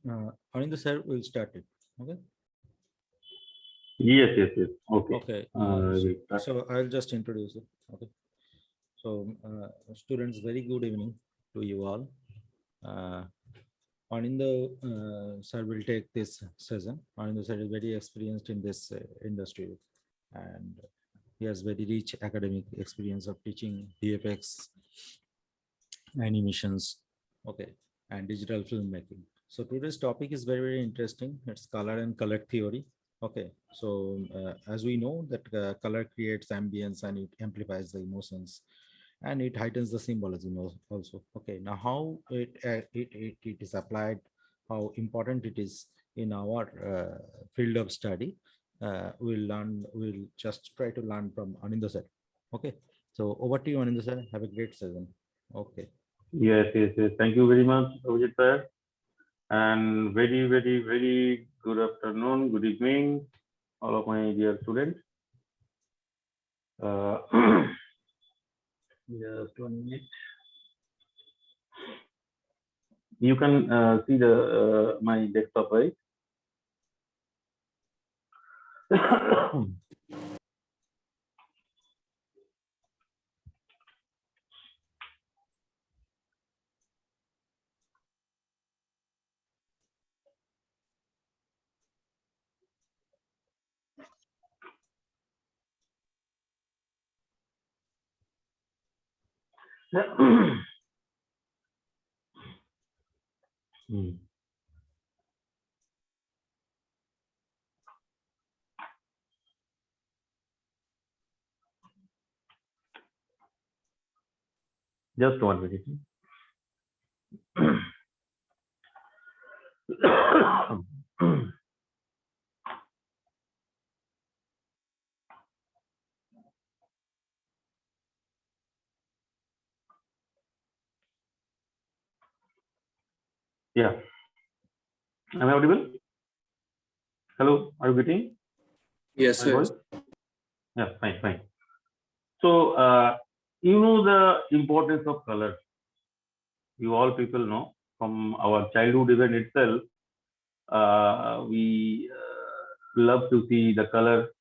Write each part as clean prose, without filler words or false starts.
Anindya sir will start it. Okay. Yes, yes, yes. Okay. Okay. We'll start. So I'll just introduce it. Okay. So, students, very good evening to you all. Uh, Anindya sir will take this session. Anindya sir is very experienced in this industry, and he has very rich academic experience of teaching VFX, animations, okay, and digital filmmaking. So today's topic is very, very interesting. It's color and color theory. Okay, so as we know that color creates ambience and it amplifies the emotions and it heightens the symbolism also. Okay, now how it is applied, how important it is in our field of study, we'll just try to learn from Anindya sir. Okay, so over to you, Anindya sir. Have a great session. Okay. Yes, yes, yes. Thank you very much, Abhijit sir. And very, very, very good afternoon, good evening, all of my dear students. Uh, just 1 minute. You can see the my desktop, right? Hmm. Just 1 minute. Yeah. Am I audible? Hello, are you getting Yes, my sir. voice? Yeah, fine, fine. So, you know the importance of color. You all people know from our childhood even itself, we love to see the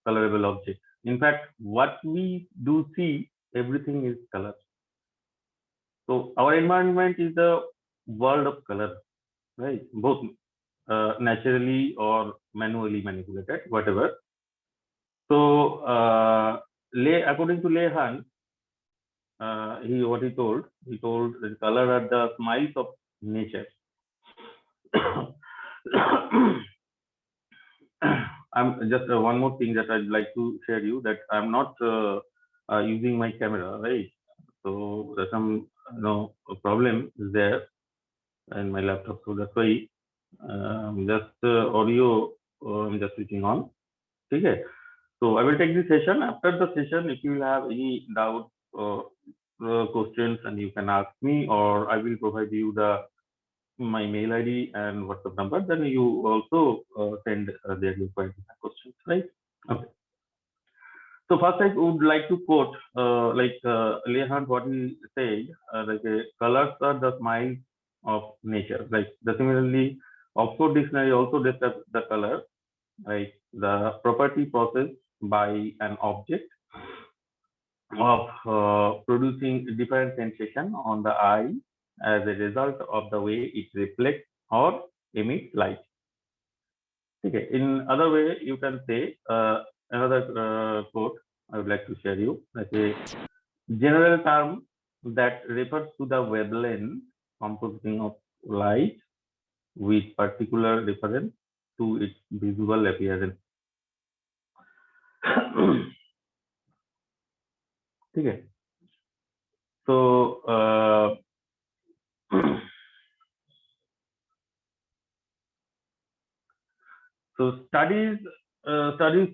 colorable objects. In fact, what we do see, everything is color. So our environment is the world of color, right? Both naturally or manually manipulated, whatever. So, according to Lehan, he told the color are the smiles of nature. I'm just one more thing that I'd like to share you that I'm not using my camera, right? So there's some problem is there in my laptop, so that's why just audio I'm just switching on. Okay. So I will take this session. After the session, if you will have any doubt or questions, and you can ask me, or I will provide you the my mail ID and WhatsApp number. Then you also send their inquiries and questions, right? Okay. So first, I would like to quote Lehan what he said, colors are the smile of nature. Like similarly, Oxford Dictionary also describes the color, like the property processed by an object of producing different sensation on the eye as a result of the way it reflects or emits light. Okay. In other way, you can say another quote I would like to share you, like a general term that refers to the wavelength composing of light with particular reference to its visual appearance. Okay. So so studies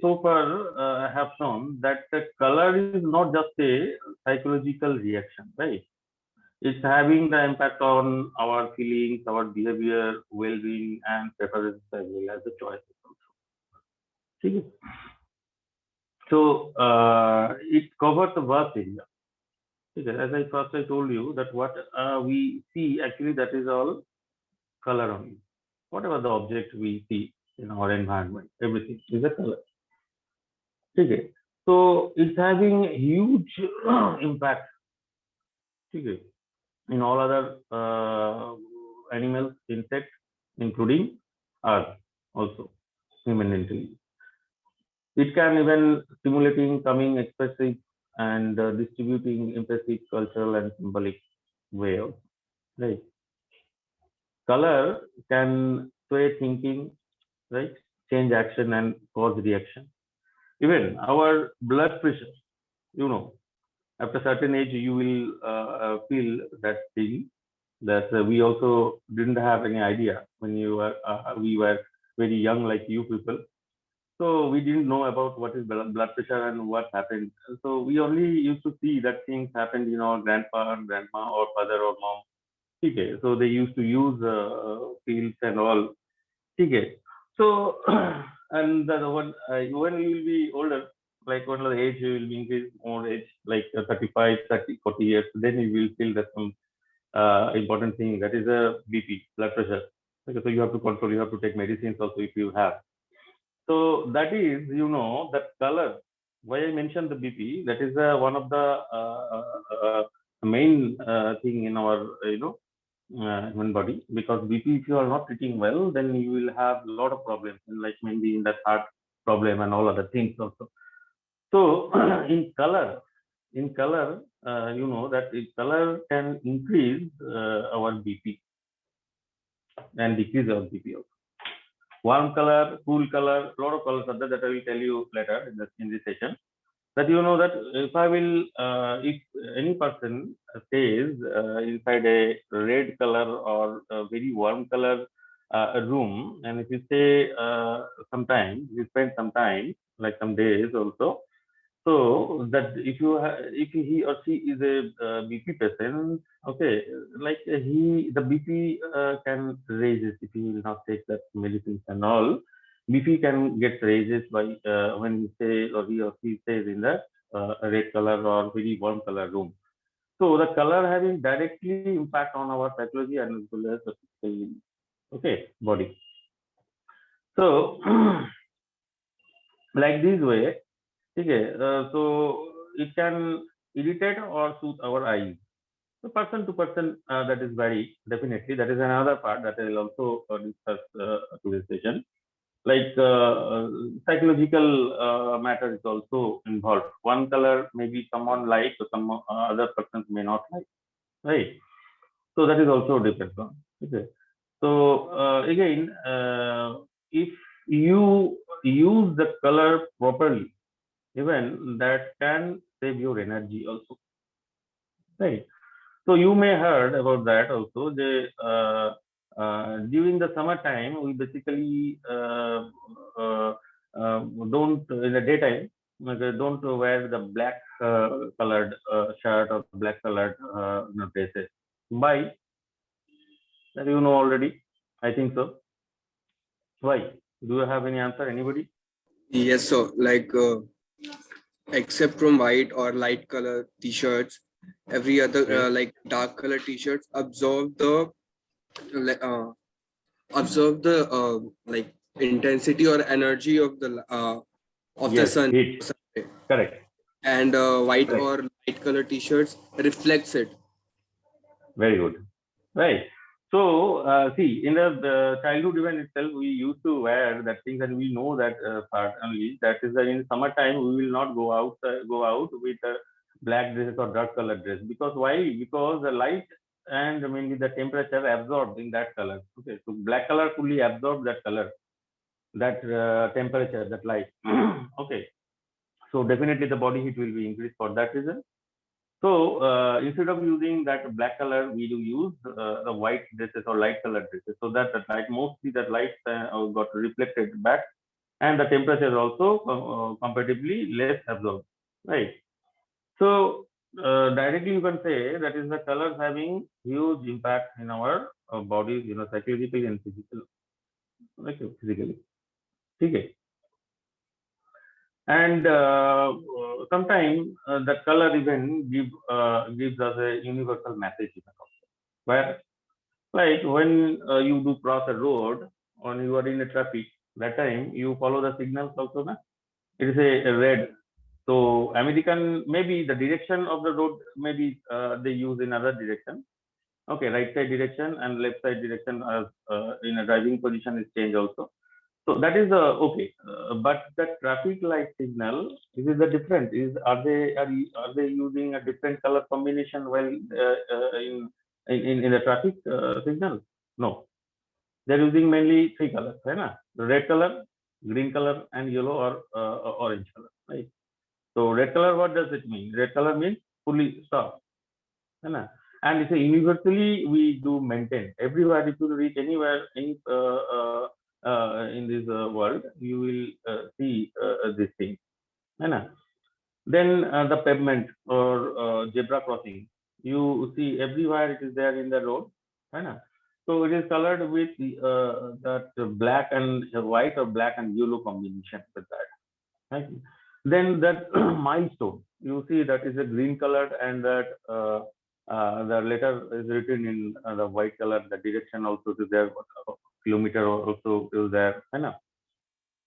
so far have shown that the color is not just a psychological reaction, right? It's having the impact on our feelings, our behavior, well-being, and preferences as well as the choices also. Okay. So it covers a vast area. Okay. As I told you that what we see actually that is all color only. whatever the object we see in our environment, everything is a color. Okay. So it's having huge impact, okay, in all other animals, insects, including us also, human intelligence. It can even stimulating coming expressive and distributing empathic, cultural, and symbolic way of, right? Color can sway thinking, right? Change action and cause reaction. Even our blood pressure, you know, after a certain age, you will feel that thing that we also didn't have any idea when we were very young, like you people. So we didn't know about what is blood pressure and what happened. So we only used to see that things happened in our grandpa and grandma or father or mom. Okay, so they used to use pills and all. Okay, so and the one when you will be older, like when the age you will be increased more age, like 35, 30, 40 years, then you will feel that some important thing that is a BP, blood pressure. Okay, so you have to control, you have to take medicines also if you have. So that is, that color. Why I mentioned the BP, that is one of the main thing in our, human body. Because BP, if you are not treating well, then you will have a lot of problems, like maybe in that heart problem and all other things also. So in color, that color can increase our BP and decrease our BP also. Warm color, cool color, a lot of colors are there that I will tell you later in this session. That that if any person stays inside a red color or a very warm color room, and if you stay sometime, you spend some time, like some days also, so that if he or she is a BP patient, okay, like the BP can raises if he will not take that medicines and all. BP can get raises by when he stay or he or she stays in that red color or very warm color room. So the color having directly impact on our psychology and as well as the physical, okay, body. So like this way, okay, so it can irritate or soothe our eyes. So person to person, that is very definitely. That is another part that I will also discuss today's session. Like psychological matter is also involved. One color maybe someone like, or some other persons may not like, right? So that is also depends on. Okay. So again, if you use the color properly, even that can save your energy also, right? So you may heard about that also. During the summertime, we basically uh, don't in the daytime, don't wear the black colored shirt or black colored dresses. Why? That you know already. I think so. Why? Do you have any answer? Anybody? Yes, so like except from white or light color t-shirts, every other Yes. like dark color t-shirts li- uh, absorb the like intensity or energy of the Yes. sun, Heat. Correct. and white Correct. or light color t-shirts reflects it. Very good. Right. So, see, in the childhood even itself, we used to wear that things, and we know that part only. That is that in summertime, we will not go out with a black dress or dark color dress. Because why? Because the light and mainly the temperature absorbed in that color. Okay, so black color fully absorbs that color, that temperature, that light. Okay, so definitely the body heat will be increased for that reason. So instead of using that black color, we do use the white dresses or light colored dresses, so that the light mostly that light got reflected back, and the temperature is also comparatively less absorbed, right? So directly you can say that is the colors having huge impact in our bodies, psychologically and physical, like physically. Okay. And sometimes the color even gives us a universal message even also, where like when you do cross a road, when you are in a traffic, that time you follow the signals also, na? It is a red. So American, maybe the direction of the road, maybe they use in other direction. Okay, right side direction and left side direction as in a driving position is changed also. So that is okay, but the traffic light signal, this is the different. Is are they using a different color combination while in the traffic signal? No, they're using mainly three colors, right? Na? The red color, green color, and yellow or orange color, right? So red color, what does it mean? Red color means fully stop, right? Na? And it's a universally we do maintain everywhere. If you reach anywhere, any in this world, you will see this thing. Right? Then the pavement or zebra crossing, you see everywhere it is there in the road. Right? So it is colored with that black and white or black and yellow combination with that. Right? Then that milestone, you see that is a green colored and that the letter is written in the white color. The direction also is there, kilometer also is there. Right?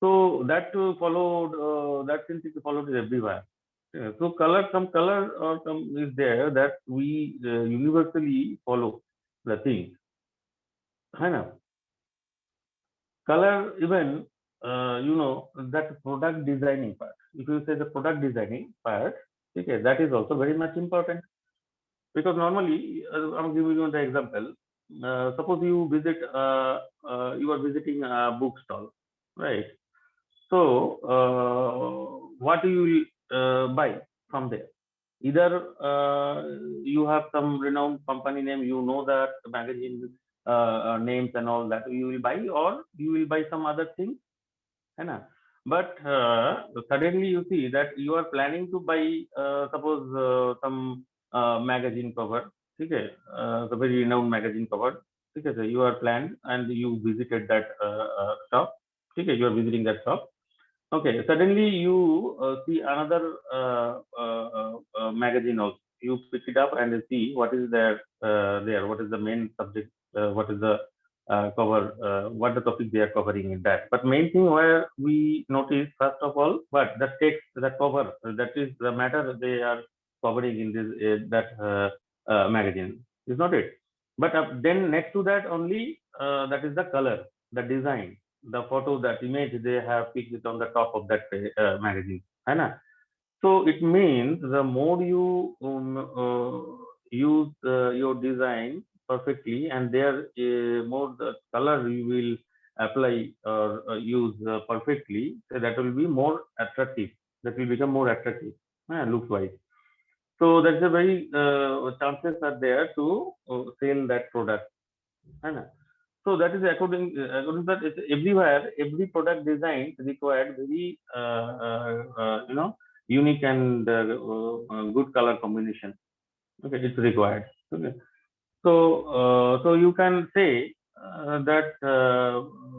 So that followed, that since it followed everywhere. Yeah, so color, some color or some is there that we universally follow the thing. I know. Color even, that product designing part. If you say the product designing part, okay, that is also very much important because normally, I'm giving you the example. Suppose you visit, you are visiting a bookstall, right? So, what you will buy from there? Either you have some renowned company name, you know that magazine names and all that you will buy, or you will buy some other thing, है ना? But suddenly you see that you are planning to buy, suppose some magazine cover, okay, the very renowned magazine cover, okay, so you are planned and you visited that shop, okay, you are visiting that shop. Okay, suddenly you see another magazine also. You pick it up and see what is there, what is the main subject, what is the cover, what the topic they are covering in that. But main thing where we notice first of all, what the text, the cover, that is the matter they are covering in this that magazine. Is not it? But then next to that only that is the color, the design, the photo, that image they have picked it on the top of that magazine. Hai na? So it means the more you use your design perfectly, and there more the color you will apply or use perfectly, so that will be more attractive. That will become more attractive, looks wise. So that's a very chances are there to sell that product. Hai na? So that is according to that, it's everywhere, every product design required very unique and good color combination. Okay, it's required. Okay, so so you can say that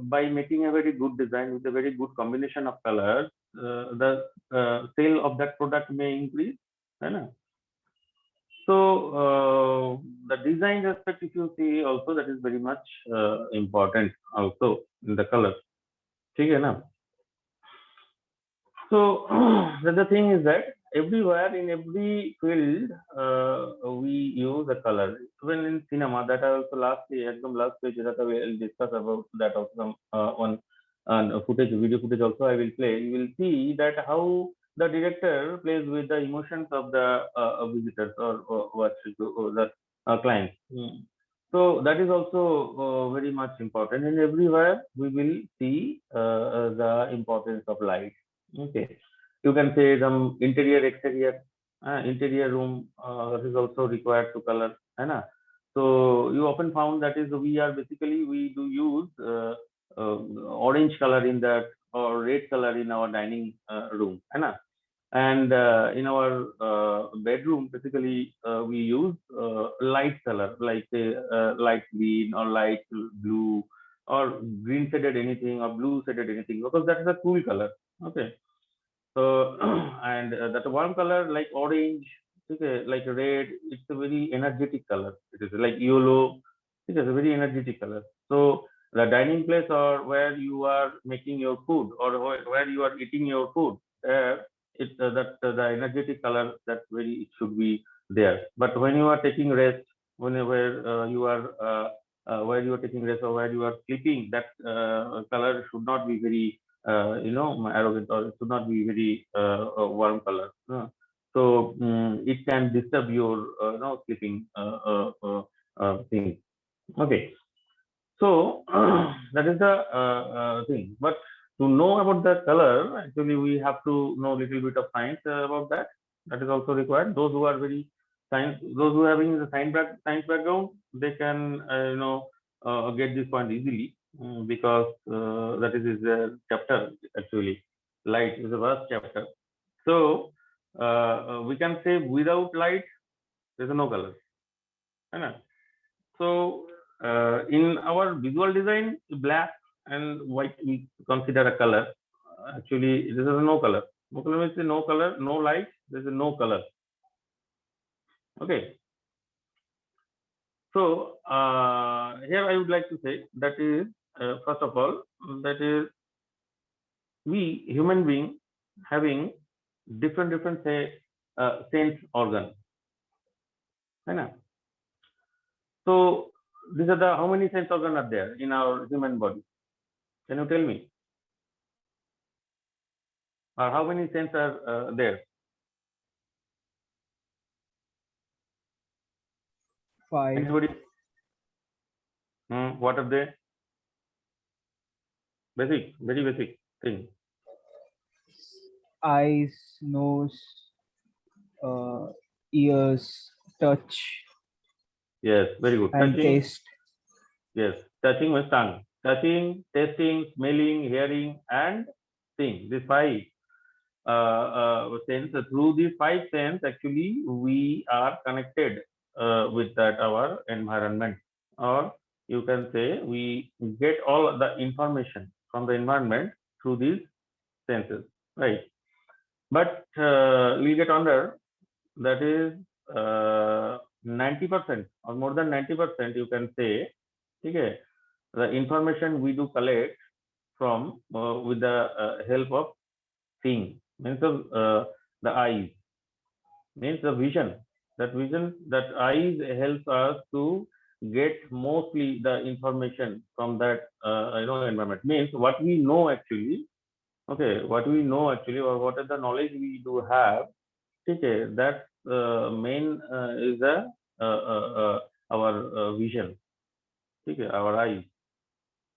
by making a very good design with a very good combination of colors, the sale of that product may increase. Right? So the design aspect, if you see also, that is very much important also in the color. Okay, na? So the thing is that everywhere in every field we use the color. Even in cinema, that I also last page that I will discuss about that also on footage, video footage also I will play. You will see that how the director plays with the emotions of the visitors or what the clients. So that is also very much important. And everywhere we will see the importance of light. Okay, you can say some interior, exterior, interior room is also required to color, है So you often found that is we are basically we do use orange color in that or red color in our dining room, है And in our bedroom, basically we use light color like light green or light blue or green shaded anything or blue shaded anything because that is a cool color. Okay. So and that warm color like orange, okay, like red, it's a very energetic color. It is like yellow. It is a very energetic color. So the dining place or where you are making your food or where you are eating your food, the energetic color that very it should be there. But when you are taking rest, whenever you are where you are taking rest or where you are sleeping, that color should not be very arrogant, or it should not be very warm color. So it can disturb your sleeping thing. Okay, so that is the thing. But to know about the color, actually we have to know a little bit of science about that. That is also required. Those who are very science, those who are having the science background, they can get this point easily, because that is a chapter actually. Light is the first chapter. So we can say without light there is no color. Right? So in our visual design, black and white we consider a color. Actually, this is no color. No color means no color, no light. There is no color. Okay. So here I would like to say that is first of all, that is we human being having different say sense organ. Right? So these are the how many sense organ are there in our human body? Can you tell me? Or how many sense are there? 5. Anybody? What are they? Basic, very basic thing. Eyes, nose, ears, touch, Yes, very good. and Touching. taste. Yes, touching with tongue. Touching, tasting, smelling, hearing, and seeing. These five sense. Through these five sense, actually, we are connected with that our environment, or you can say we get all the information from the environment through these senses, right? But we get under that is 90% or more than 90%, you can say, okay, the information we do collect from with the help of seeing, means of the eyes, means the vision. That eyes helps us to get mostly the information from that environment. Means what we know actually, okay, what we know actually, or what are the knowledge we do have. Okay, that main is the our vision. Okay, our eyes.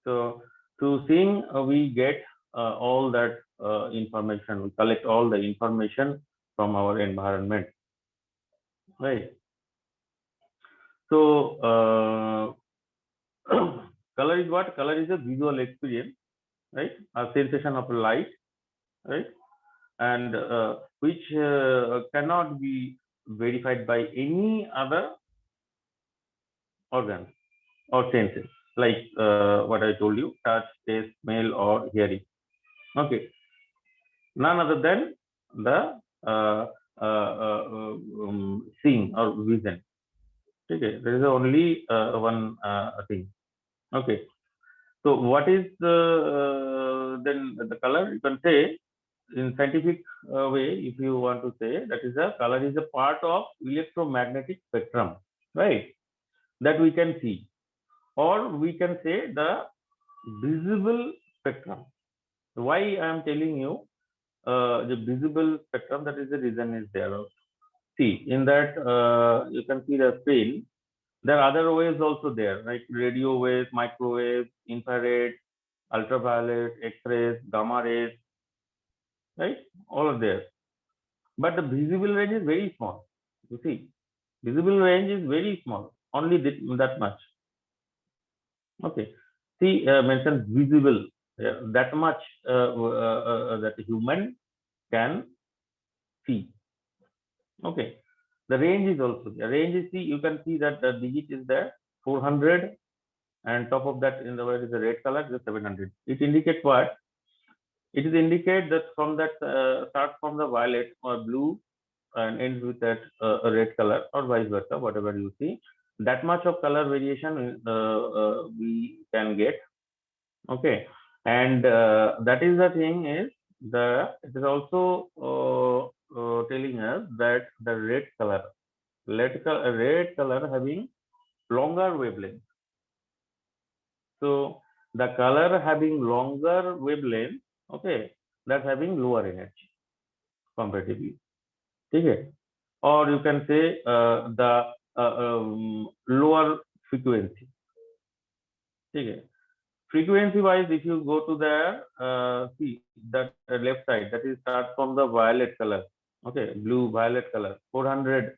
So through seeing, we get all that information. We collect all the information from our environment, right? So color is what? Color is a visual experience, right? A sensation of light, right? And which cannot be verified by any other organ or senses, like what I told you: touch, taste, smell, or hearing. Okay, none other than the seeing or vision. Okay, there is only one thing. Okay, so what is the then the color? You can say in scientific way, if you want to say, that is a color is a part of electromagnetic spectrum, right? That we can see, or we can say the visible spectrum. Why I am telling you the visible spectrum? That is the reason is there. See, in that you can see the screen. There are other waves also there, like radio waves, microwave, infrared, ultraviolet, X-rays, gamma rays, right? All are there. But the visible range is very small. You see, visible range is very small, only that much. Okay. See, mentioned visible, that much that human can see. Okay. The range is also there. Range is, see, you can see that the digit is there, 400, and top of that in the where is the red color is 700. It indicates what? It is indicate that from that starts from the violet or blue and ends with that red color, or vice versa, whatever you see. That much of color variation we can get Okay, and that is the thing is it is also telling us that the red color having longer wavelength. So the color having longer wavelength, okay, that's having lower energy comparatively. Okay, or you can say the lower frequency. Okay. Frequency wise, if you go to the see that left side, that is start from the violet color. Okay, blue violet color 400,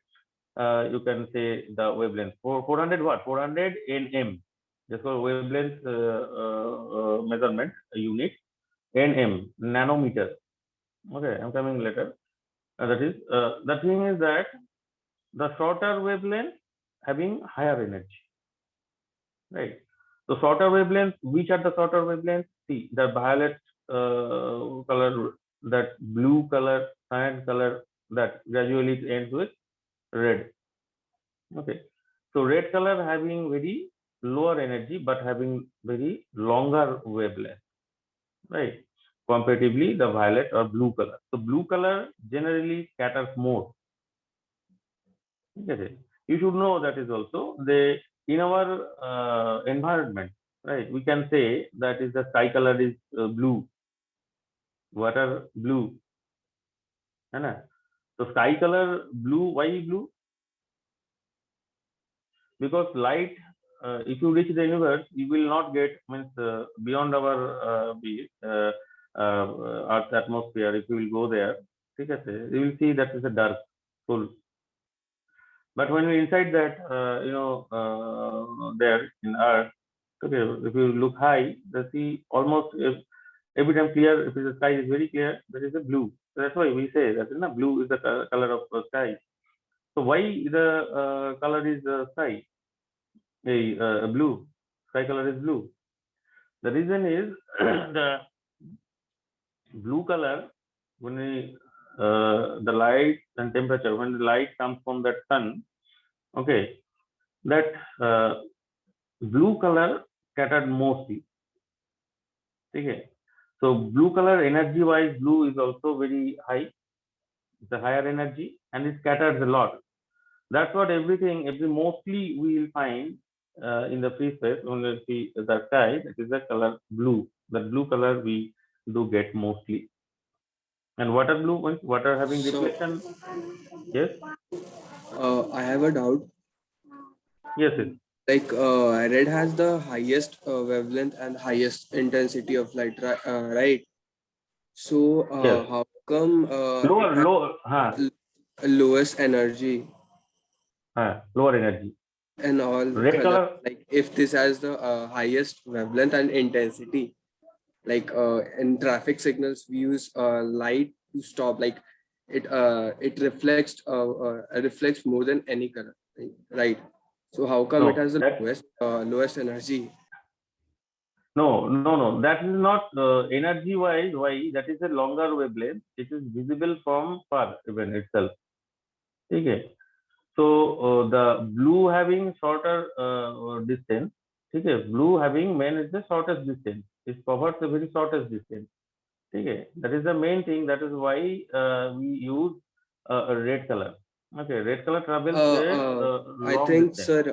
you can say the wavelength 400 what 400 nm, just for wavelength measurement unit, nm, nanometer. Okay, I'm coming later. That is the thing is that the shorter wavelength having higher energy, right? So shorter wavelengths, which are the shorter wavelengths? See the violet color, that blue color, cyan color, that gradually it ends with red. Okay, so red color having very lower energy but having very longer wavelength, right? Comparatively, the violet or blue color. So blue color generally scatters more. Okay, you should know that is also they in our environment, right? We can say that is the sky color is blue, water blue, है. So sky color blue, why blue? Because light, if you reach the universe, you will not get means beyond our Earth's atmosphere. If you will go there, okay, you will see that is a dark, full. But when we inside that, there in Earth, okay, if you look high, the sea almost every time clear. If the sky is very clear, there is a blue. So that's why we say that blue is the color of sky. So why the color is sky? Blue. Sky color is blue. The reason is the blue color when the light and temperature, when the light comes from that sun, okay, that blue color scattered mostly. Okay, so blue color energy wise, blue is also very high. It's a higher energy and it scatters a lot. That's what every mostly we will find in the free space when we see the sky. That is the color blue. The blue color we do get mostly. And water blue means water having So, reflection. Yes, I have a doubt. yes, yes. Like red has the highest wavelength and highest intensity of light, right? So Yes. how come it Lower, has lower, huh, lowest energy lower energy. and all Red color? color. Like if this has the highest wavelength and intensity, like in traffic signals we use light to stop. Like it reflects more than any color, right? So how come it No, has the that lowest energy? no. That is not energy wise. Why? That is a longer wavelength. It is visible from far even itself. Okay. So the blue having shorter distance. Okay. Blue having main is the shortest distance. It covers the very shortest distance. Okay. That is the main thing. That is why we use a red color. Okay. Red color travels a I long think, distance.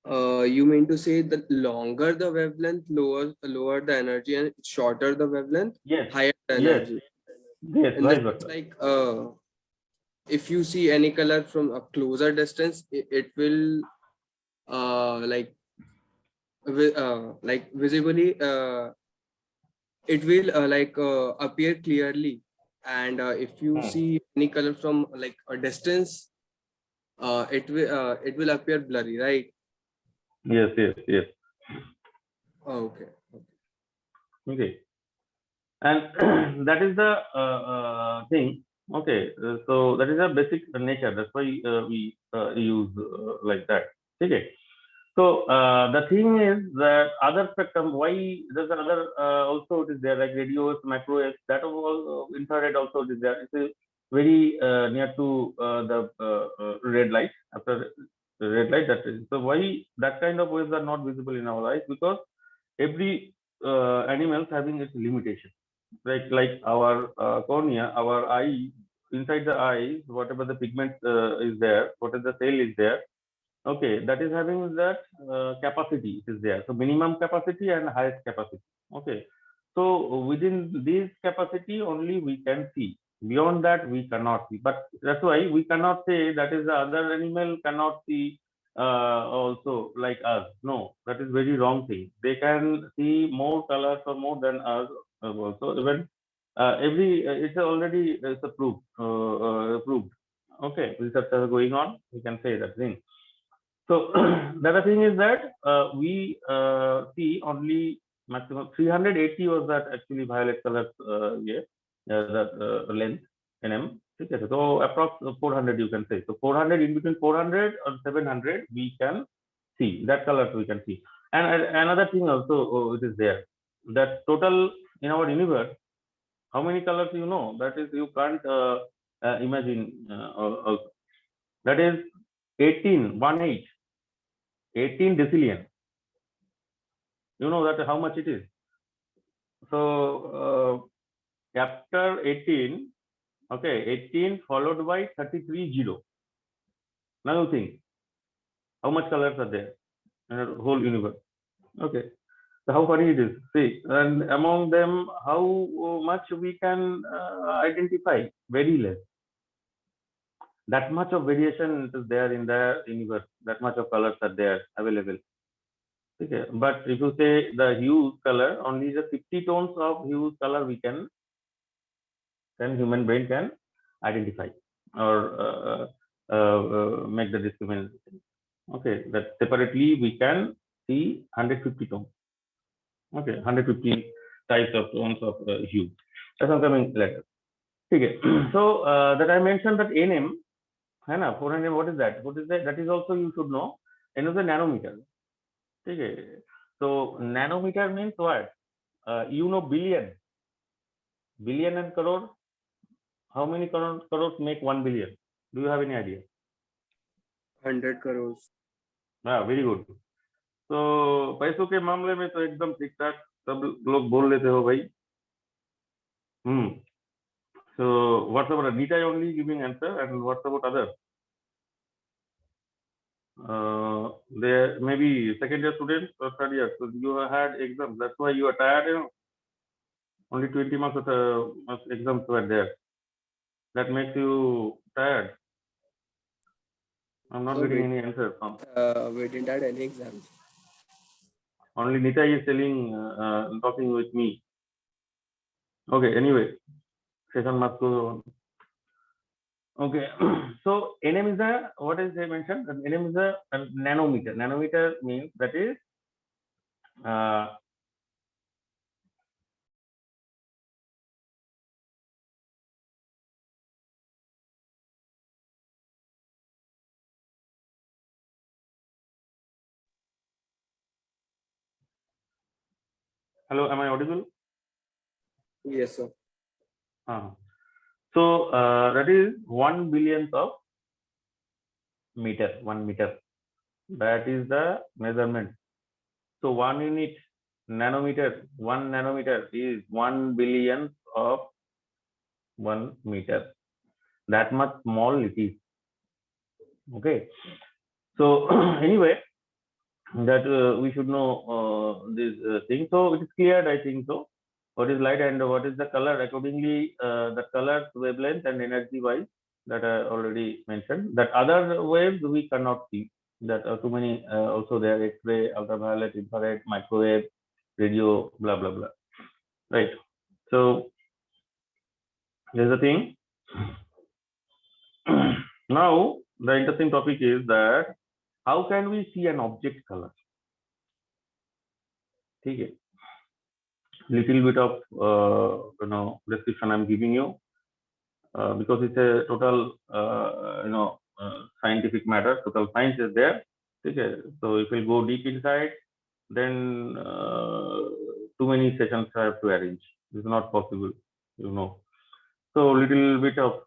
sir, you mean to say that longer the wavelength, lower the energy, and shorter the wavelength, Yes. higher the Yes. energy. Yes. And Vice then it's versa. like if you see any color from a closer distance, it will like visibly it will appear clearly. And if you Hmm. see any color from like a distance, it will appear blurry, right? Yes. Yes. Yes. Oh, okay. Okay. And that is the thing. Okay, so that is a basic nature. That's why we use like that. Okay. So the thing is that other spectrum. Why there's another also it is there like radios, microwaves. That also infrared also is there. It's very near to the red light. After red light, that is. So why that kind of waves are not visible in our eyes? Because every animals having its limitation. Like our cornea, our eye, inside the eyes, whatever the pigment is there, whatever the cell is there, okay, that is having that capacity is there. So minimum capacity and highest capacity. Okay, so within this capacity only we can see. Beyond that we cannot see. But that's why we cannot say that is the other animal cannot see also like us. No, that is very wrong thing. They can see more colors or more than us also. Even every it's already it's approved. Approved. Okay, research is going on. We can say that thing. So the other thing is that we see only maximum 380 was that actually violet color that length nm. Okay, so approx 400 you can say. So 400, in between 400 or 700 we can see that color we can see. And another thing also it is there, that total in our universe, how many colors you know, that is you can't imagine also. That is 18 decillion. You know that how much it is. So after 18, okay, 18 followed by 33 zero. Now you think how much colors are there in the whole universe. Okay, so how funny it is. See, and among them, how much we can identify? Very less. That much of variation is there in the universe. That much of colors are there available. Okay, but if you say the hues color, only the 50 tones of hues color we can, then human brain can identify or make the discrimination. Okay, that separately we can see 150 tones. Okay, 150 types of tones of hue. That's I'm coming later. Okay, so that I mentioned that NM, 400, what is that? What is that? That is also you should know. N is a nanometer. Okay, so nanometer means what? You know billion and crore. How many crores make 1 billion? Do you have any idea? 100 crores. Very good. तो पैसों के मामले में तो एकदम ठीक ठाक सब लोग बोल लेते हो भाई. So what's about Nita only giving answer, and what's about others? There maybe second year students or third year. So you had exams. That's why you are tired. You know, only 20 marks of exams were there. That makes you tired. I'm not So getting any answer from. we didn't have any exams. Only Nita is telling, talking with me. Okay, anyway, session must go on. Okay, so NM is a, what is they mentioned? NM is a nanometer. Nanometer means that is hello, am I audible? Yes, sir. So that is 1 billionth of meter, 1 meter. That is the measurement. So 1 unit nanometer, 1 nanometer is 1 billionth of 1 meter. That much small it is. Okay. So anyway, that we should know this thing. So it is cleared, I think so. What is light and what is the color? Accordingly, the color, wavelength, and energy wise that I already mentioned. That other waves we cannot see. That are too many. Also, there X-ray, ultraviolet, infrared, microwave, radio, blah blah blah. Right. So here's the thing. Now the interesting topic is that how can we see an object color? Okay. Little bit of description I'm giving you because it's a total scientific matter. Total science is there. Okay. So if we go deep inside, then too many sessions I have to arrange. It's not possible, you know. So little bit of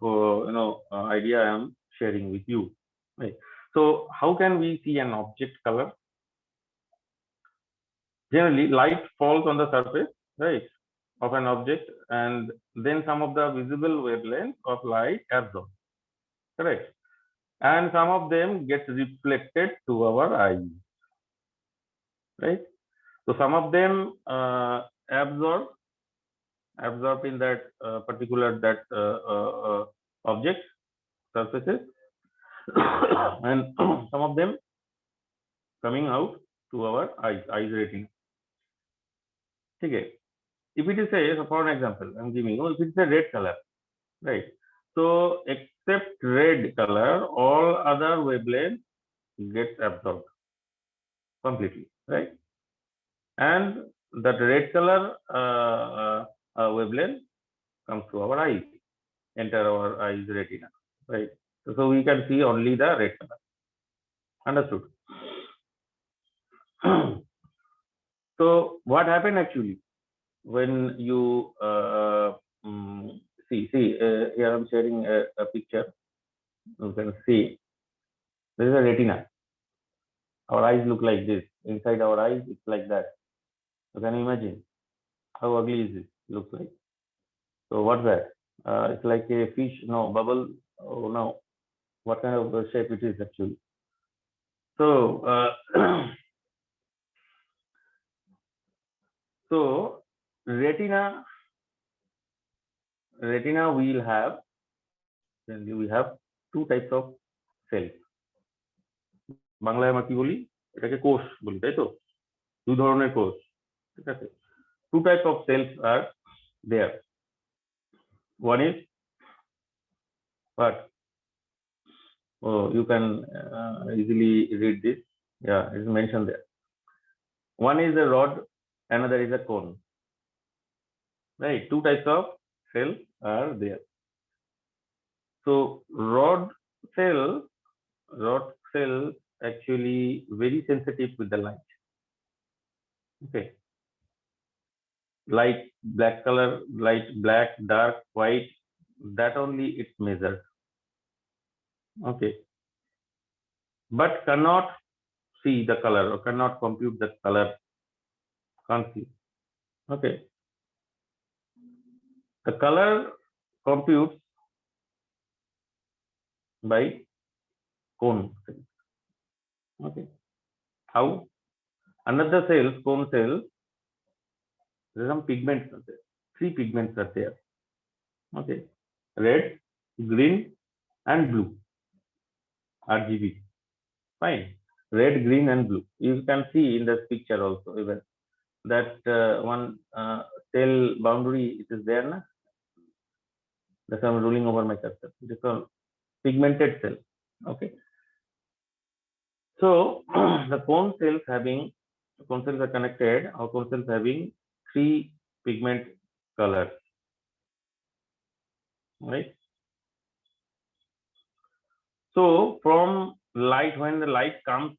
idea I am sharing with you. Right. So how can we see an object color? Generally, light falls on the surface, right, of an object, and then some of the visible wavelengths of light absorbed, correct? And some of them get reflected to our eyes, right? So some of them absorb in that particular object surfaces, and some of them coming out to our eyes retina. Okay. If it is so for an example, I'm giving you, if it's a red color, right? So except red color, all other wavelengths gets absorbed completely, right? And that red color wavelength comes to our eyes, enter our eyes retina, right? So we can see only the red color. Understood? So what happened actually when you see here I'm sharing a picture. You can see there is a retina. Our eyes look like this. Inside our eyes, it's like that. So can you imagine how ugly is it? Looks like. So what's that? It's like a fish, no bubble. Oh no, what kind of shape it is actually? So so retina will have, then we have two types of cells. বাংলায় আমরা কি বলি, এটাকে কোষ বলি, তাই তো? দুই ধরনের কোষ, ঠিক আছে? Two types of cells are there. One is what? Oh, you can easily read this. Yeah, it is mentioned there. One is a rod, another is a cone. Right? Two types of cells are there. So rod cells actually very sensitive with the light. Okay. Light, black color, light, black, dark, white, that only it measures. Okay. But cannot see the color or cannot compute the color. Can't see. Okay. The color computes by cone cells. Okay. How? Under the cells, cone cells, there are some pigments are there. Three pigments are there. Okay. Red, green, and blue. RGB. Fine. Red, green, and blue. You can see in this picture also even that one cell boundary, it is there. Na? That's why I'm rolling over my cursor. It is called pigmented cell. Okay. So the cone cells are connected. Our cone cells having three pigment colors. Right. So from light, when the light comes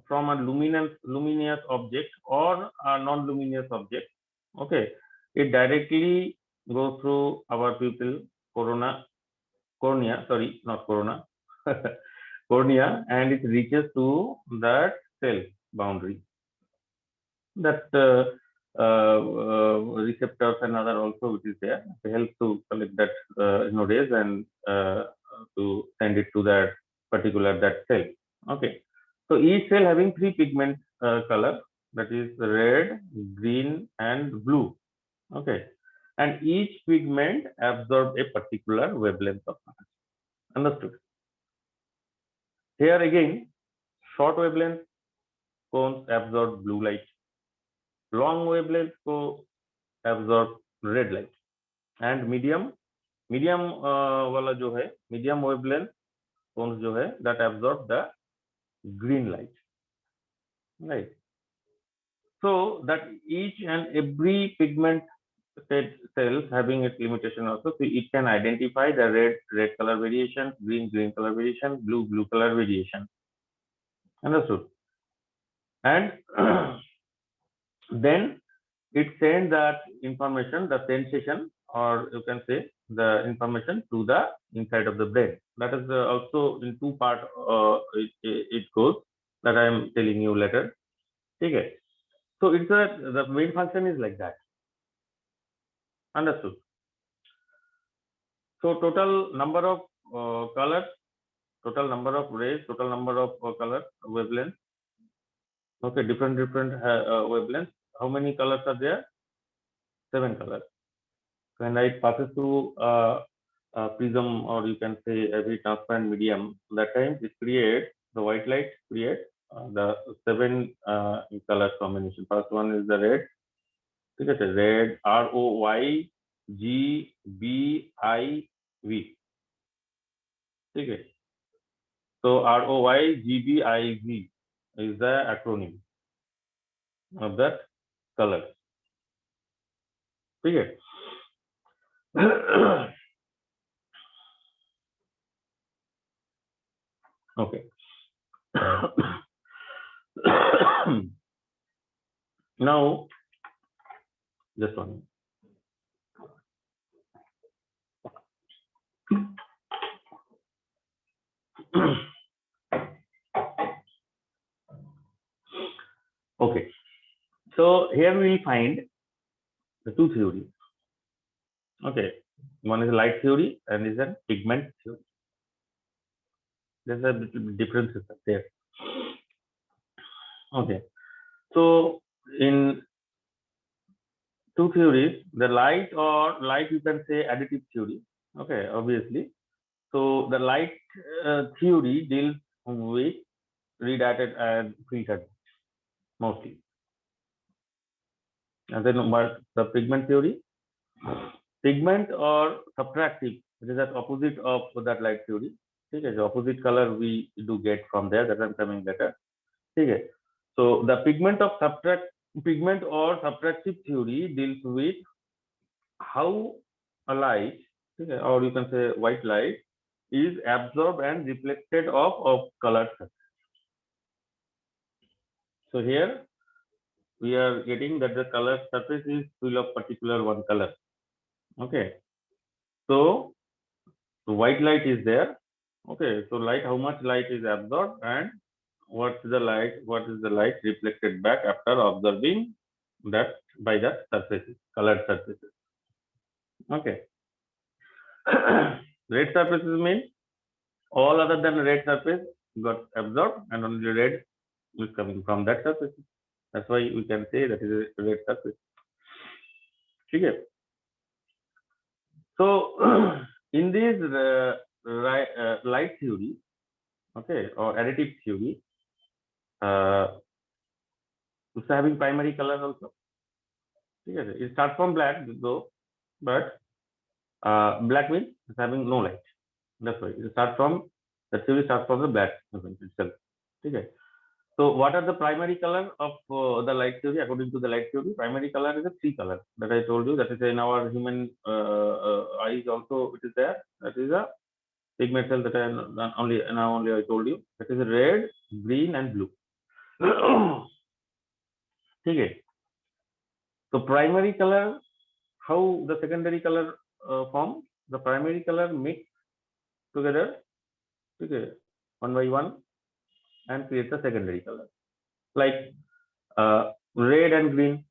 from a luminous object or a non-luminous object, okay, it directly goes through our pupil, cornea, and it reaches to that cell boundary. That receptors and other also it is there. They help to collect that rays and to send it to that particular cell. Okay. So each cell having three pigment color, that is red, green, and blue. Okay. And each pigment absorbs a particular wavelength of light. Understood? Here again, short wavelength cones absorb blue light. Long wavelength cones absorb red light. And medium वाला जो है, medium wavelength cones जो है, that absorb the green light. Right. So that each and every pigment cells having its limitation also. So it can identify the red color variation, green color variation, blue color variation. Understood? And then it sends that information, the sensation, or you can say the information to the inside of the brain. That is also in two part it goes, that I am telling you later. Okay. So it's the main function is like that. Understood? So total number of colors, total number of rays, total number of color wavelengths. Okay, different wavelengths. How many colors are there? 7 colors. When light passes through a prism, or you can say every transparent medium, that time it creates the white light, creates the 7 color combination. First one is the red. Okay, red, ROYGBIV. Okay. So ROYGBIV is the acronym of that color. Okay. Okay. Now, just one minute. Okay, so here we find the two theories. Okay, one is light theory and is a pigment theory. There's a little differences there. Okay, so in two theories, the light you can say additive theory. Okay, obviously. So the light theory deals with redirected and filtered mostly. And then but the pigment theory, pigment or subtractive, it is the opposite of that light theory. Okay, the opposite color we do get from there, that I'm coming later. Okay, so the pigment or subtractive theory deals with how a light, okay, or you can say white light, is absorbed and reflected off of colored surface. So here we are getting that the color surface is full of particular one color. Okay, so white light is there. Okay, so light, how much light is absorbed and what is the light reflected back after observing that by the surfaces, colored surfaces. Okay. Red surfaces mean all other than red surface got absorbed and only red is coming from that surface. That's why we can say that is a red surface. Okay. So in this light theory, okay, or additive theory, it's having primary color also. Okay. It starts from black though, but black means it's having no light. That's why it starts from the theory starts from the black itself. Okay. So what are the primary color of the light theory? According to the light theory, primary color is a 3 color that I told you. That is in our human eyes also it is there. That is a pigment cell that I only I told you. That is red, green, and blue. Okay. So primary color, how the secondary color form? The primary color mix together, okay, one by one, and create a secondary color like red and green.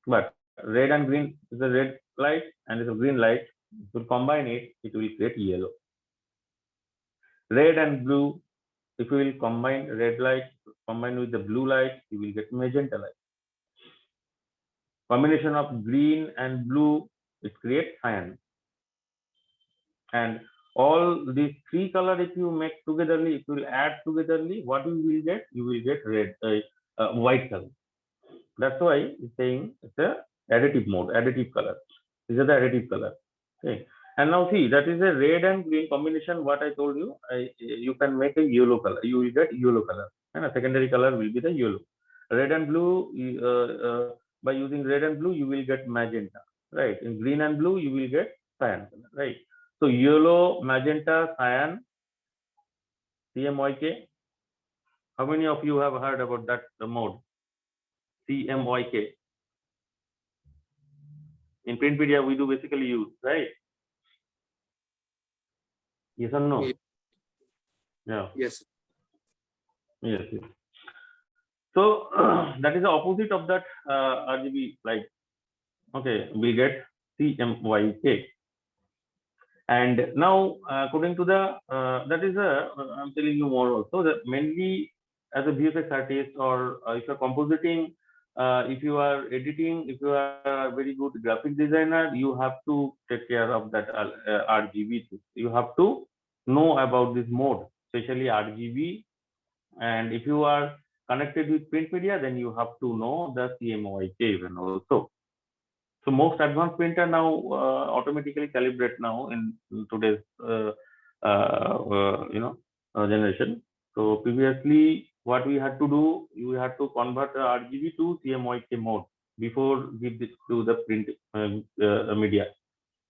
But red and green is a red light and is a green light. If you combine it, it will create yellow. Red and blue, if you will combine red light combined with the blue light, you will get magenta light. Combination of green and blue, it creates cyan. And all these 3 colors, if you make togetherly, if you will add togetherly, what you will get? You will get red, white color. That's why it's saying it's a additive mode, additive color. These are the additive color. Okay. And now see, that is a red and green combination. What I told you, you can make a yellow color. You will get yellow color, and a secondary color will be the yellow. Red and blue, by using red and blue, you will get magenta, right? In green and blue, you will get cyan color, right? So yellow, magenta, cyan, CMYK. How many of you have heard about that mode? CMYK. In Printpedia, we do basically use, right? Yes or no? Yes. Yeah. Yes. Yes. Yes. So that is the opposite of that RGB light. Okay, we get CMYK. And now, according to the that is I'm telling you more also that mainly as a VFX artist or if you're compositing, if you are editing, if you are a very good graphic designer, you have to take care of that RGB too. You have to know about this mode, especially RGB. And if you are connected with print media, then you have to know the CMYK even also. So most advanced printer now automatically calibrate now in today's generation. So previously, what we had to do, we had to convert RGB to CMYK mode before give this to the print media.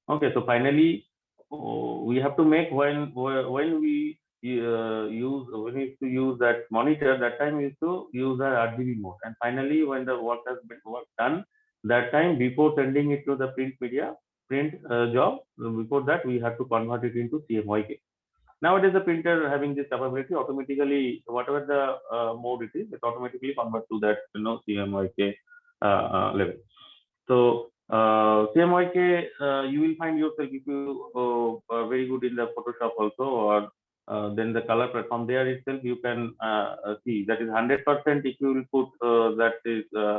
Okay, so finally, we have to make when we when we used to use that monitor, that time we used to use the RGB mode. And finally, when the work has been done, that time before sending it to the print media, print job, before that we have to convert it into CMYK. Nowadays, the printer having this capability automatically, whatever the mode it is, it automatically convert to that CMYK level. So CMYK, you will find yourself if you are very good in the Photoshop also, or then the color platform there itself you can see that is 100%. If you will put that is 000,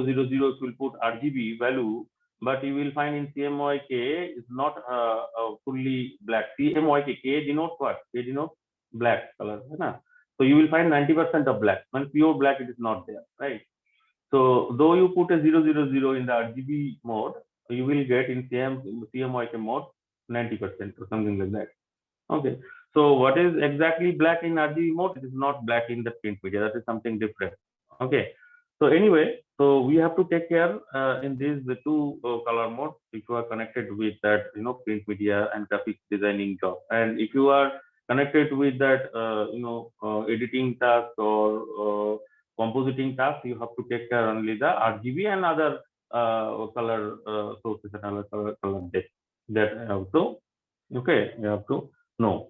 if you will put RGB value, but you will find in CMYK is not fully black. CMYK K denotes what? K denotes black color. So you will find 90% of black. When pure black, it is not there, right? So though you put a 000 in the RGB mode, you will get in CMYK mode 90% or something like that. Okay. So what is exactly black in RGB mode? It is not black in the print media. That is something different. Okay. So anyway, so we have to take care in these the two color modes if you are connected with that print media and graphics designing job. And if you are connected with that editing task or compositing task, you have to take care only the RGB and other color sources and other color depth that also okay you have to know.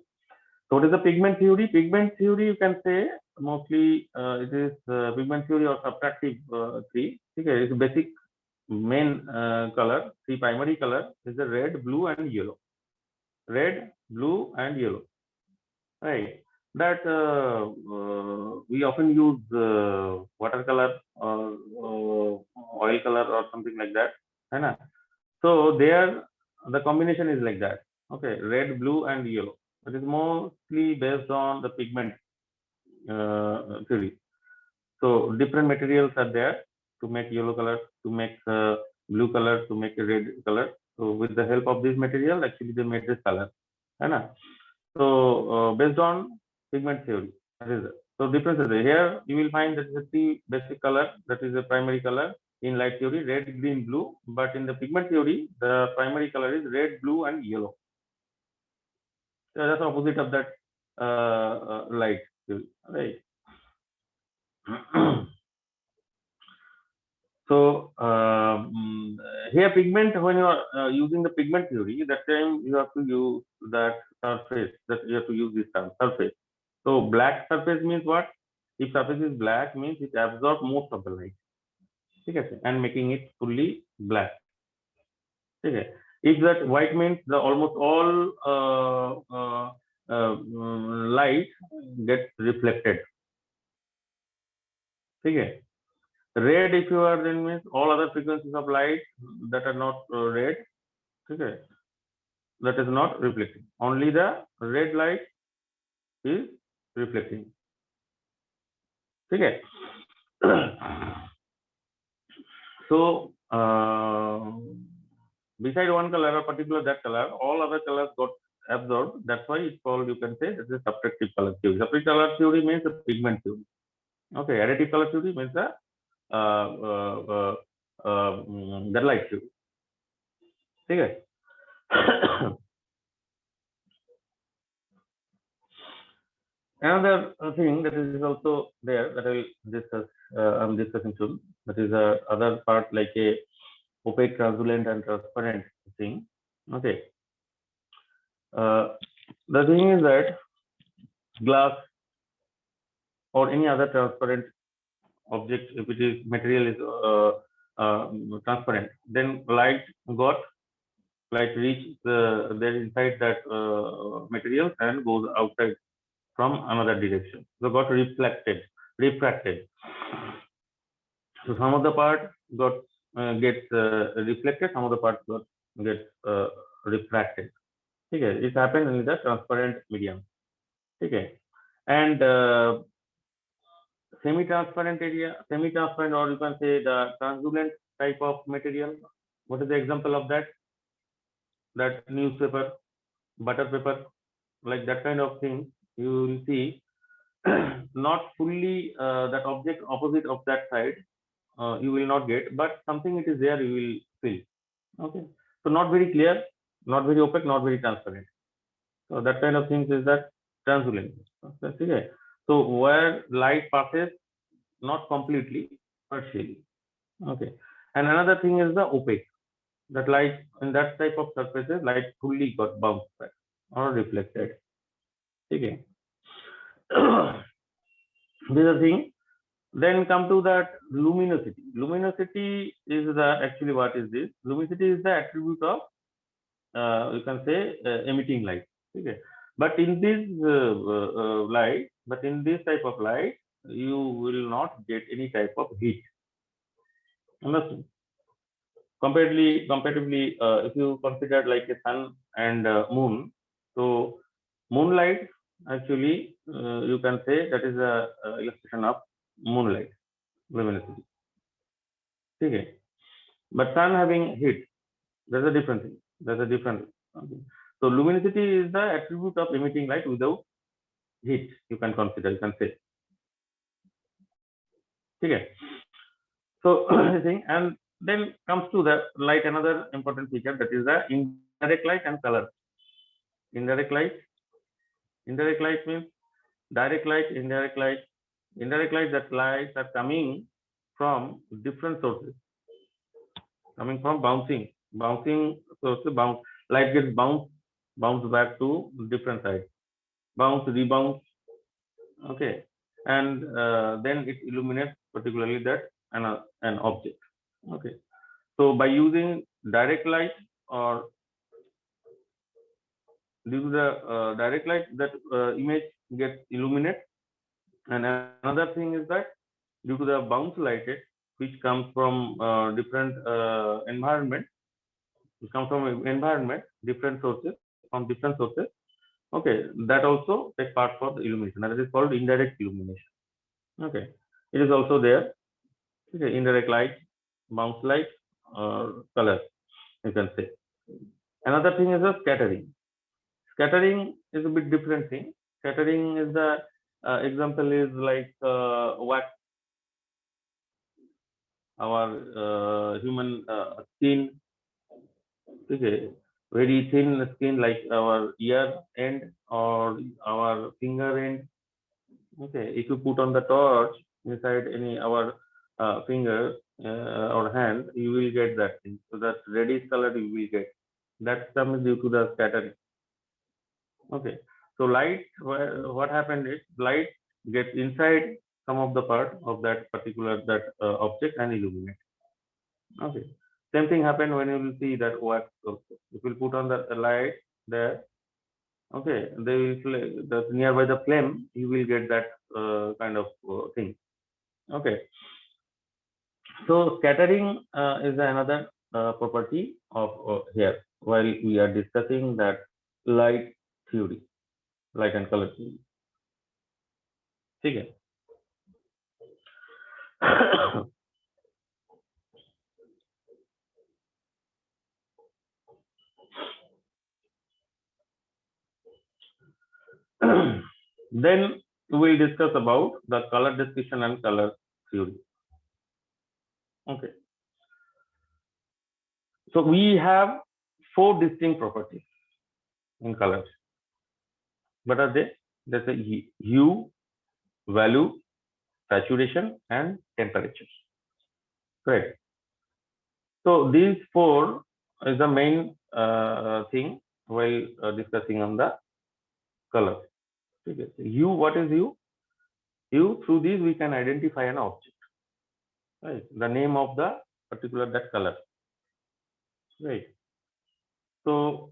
So what is the pigment theory? Pigment theory, you can say mostly it is pigment theory or subtractive tree. Okay, it's basic main color, three primary color is the red, blue, and yellow. Red, blue, and yellow. Right. That we often use watercolor or oil color or something like that. Right? So there the combination is like that. Okay, red, blue, and yellow. It is mostly based on the pigment theory. So different materials are there to make yellow color, to make blue color, to make a red color. So with the help of this material, actually they made this color. Right? So based on pigment theory, that is it. So differences here you will find that the three basic color, that is the primary color in light theory, red, green, blue. But in the pigment theory, the primary color is red, blue, and yellow. So that's the opposite of that light theory, right? So here pigment, when you are using the pigment theory, that time you have to use that surface, that you have to use this term surface. So black surface means what? If surface is black, means it absorbs most of the light. Okay, and making it fully black. Okay. If that white means the almost all light gets reflected. Okay. Red, if you are, then means all other frequencies of light that are not red. Okay. That is not reflecting. Only the red light is reflecting. Okay. So beside one color or particular that color, all other colors got absorbed. That's why it's called, you can say, this is subtractive color theory. Subtractive color theory means the pigment theory. Okay, additive color theory means the light theory. Okay. Another thing that is also there that I will discuss, I'm discussing soon. That is other part like a opaque, translucent, and transparent thing. Okay. the thing is that glass or any other transparent object, if it is material is transparent, then light reach there inside that material and goes outside from another direction. So got refracted. So some of the part gets reflected, some of the part gets refracted. Okay, it happens in the transparent medium. Okay, and semi-transparent or you can say the translucent type of material. What is the example of that? That newspaper, butter paper, like that kind of thing. You will see not fully that object opposite of that side. You will not get, but something it is there. You will feel. Okay, so not very clear, not very opaque, not very transparent. So that kind of things is that translucent. Okay. So where light passes, not completely, partially. Okay. And another thing is the opaque. That light in that type of surfaces, light fully got bounced back or reflected. Okay. This is the thing. Then come to that luminosity. Luminosity is the actually what is this? Luminosity is the attribute of you can say emitting light. Okay. But in this type of light, you will not get any type of heat. Understand? Comparatively, if you consider like a sun and moon, so moonlight actually you can say that is a illustration of moonlight luminosity. Okay. But sun having heat, that's a different thing. That's a different. Okay. So luminosity is the attribute of emitting light without heat. You can consider. You can say. Okay. So and then comes to the light. Another important feature, that is the indirect light and color. Indirect light means direct light, indirect light. Indirect light, that lights are coming from different sources, coming from bouncing sources. Light gets bounced back to different sides, rebounds. Okay, and then it illuminates particularly that an object. Okay, so by using direct light or due to the direct light, that image gets illuminated. And another thing is that due to the bounce lighted, which comes from different environment, different sources, okay, that also take part for the illumination. That is called indirect illumination. Okay, it is also there. Okay, indirect light, bounce light, or color, you can say. Another thing is the scattering. Scattering is a bit different thing. Scattering is the example is like wax, our human skin. Okay, very thin skin like our ear end or our finger end. Okay, if you put on the torch inside any our finger or hand, you will get that thing. So that reddish color you will get. That comes due to the scattering. Okay, so light, what happened is light gets inside some of the part of that particular object and illuminate. Okay, same thing happened when you will see that wax also. If you put on the light there, okay, they will nearby the flame, you will get that kind of thing. Okay, so scattering is another property of here while we are discussing that light theory, light and color theory. Okay. Then we will discuss about the color description and color theory. Okay. So we have 4 distinct properties in colors. What are they? There's a hue, value, saturation, and temperature. Correct. So these 4 is the main thing while discussing on the color. Okay. Hue, what is hue? Hue, through these we can identify an object, right? The name of the particular that color, right? So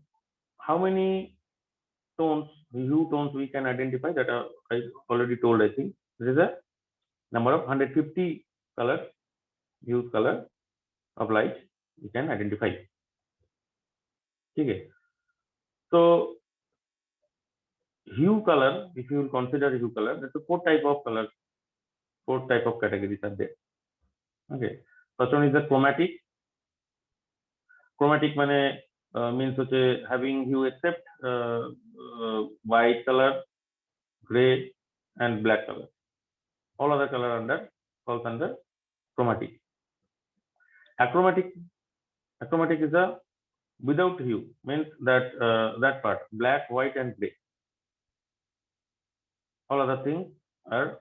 how many tones, hue tones we can identify? That are, I already told. I think there is a number of 150 colors, hue color of light we can identify. Okay. So hue color, if you will consider hue color, there's a four type of colors, four type of categories are there. Okay. First one is the chromatic. Chromatic means having hue except white color, gray, and black color. All other color falls under chromatic. Achromatic is a without hue, means that that part, black, white, and gray. All other things are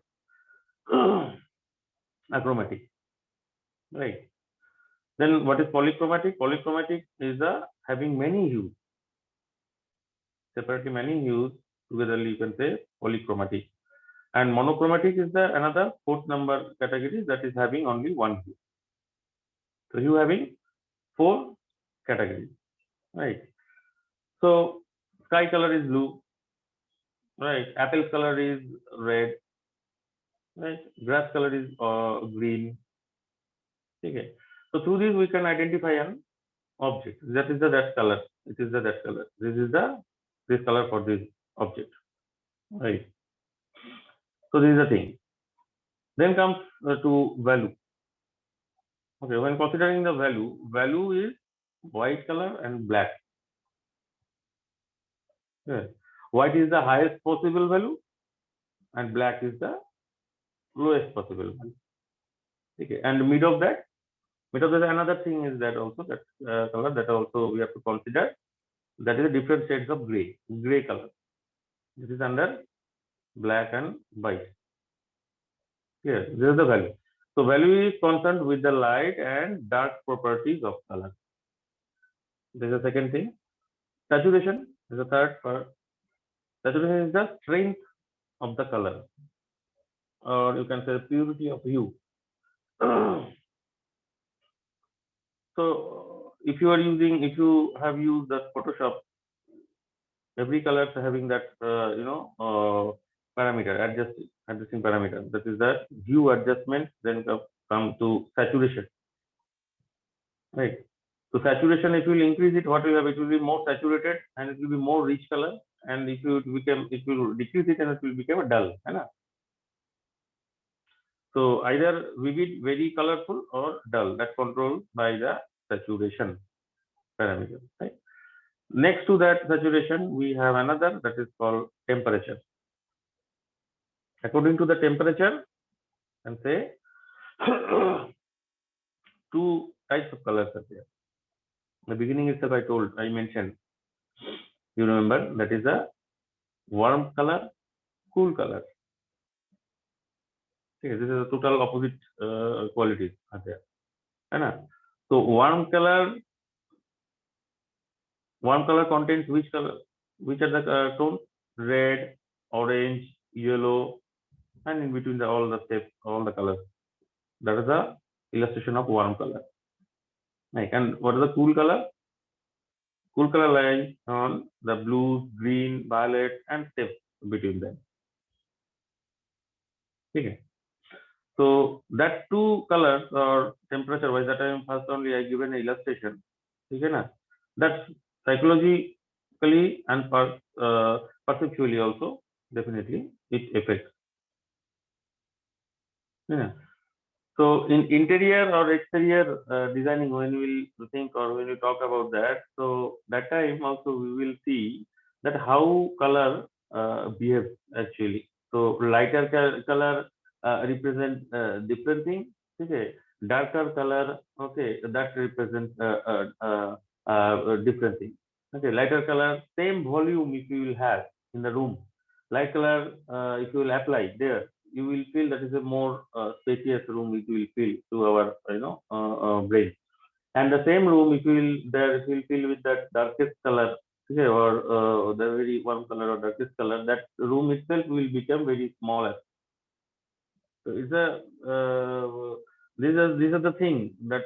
achromatic, right? Then what is polychromatic? Polychromatic is having many hues, separately many hues togetherly you can say polychromatic. And monochromatic is the another fourth number category that is having only one hue. So you having four categories, right? So sky color is blue, right? Apple color is red, right? Grass color is green. Okay. So through this we can identify an object. That is that color. It is that color. This is this color for this object, right? So this is the thing. Then comes to value. Okay, when considering the value is white color and black. Yeah. White is the highest possible value and black is the lowest possible value. Okay, and mid of that another thing is that also that color that also we have to consider, that is the different shades of gray color. This is under black and white. Yes, this is the value. So value is concerned with the light and dark properties of color. This is the second thing. Saturation is the third part. Saturation is the strength of the color, or you can say purity of hue. So if you have used the Photoshop, every color is having that parameter, adjusting parameter. That is the hue adjustment. Then come to saturation, right? So saturation, if you will increase it, what you have, it will be more saturated and it will be more rich color. And if you will decrease it, and it will become a dull. Right? So either vivid, very colorful, or dull. That's controlled by the saturation parameter. Right? Next to that saturation, we have another that is called temperature. According to the temperature, and say two types of colors are there. In the beginning itself, I mentioned. You remember that is a warm color, cool color. Okay, this is a total opposite qualities are there. Right? So warm color contains which color? Which are the tones? Red, orange, yellow, and in between all the steps, all the colors. That is the illustration of warm color. Right. And what is the cool color? Cool color lies on the blues, green, violet, and steps between them. Okay. So that two colors or temperature wise, that time first only I given an illustration. Okay, na? That's psychologically and perceptually also definitely it affects. Yeah. So in interior or exterior designing, when we will think or when we talk about that, so that time also we will see that how color behaves actually. So lighter color represent different things. Okay, darker color, okay, that represents different things. Okay, lighter color, same volume if you will have in the room. Light color, if you will apply there, you will feel that is a more spacious room. It will feel to our brain. And the same room, if you will feel with that darkest color, okay, or the very warm color or darkest color, that room itself will become very smaller. So it's a these are the things that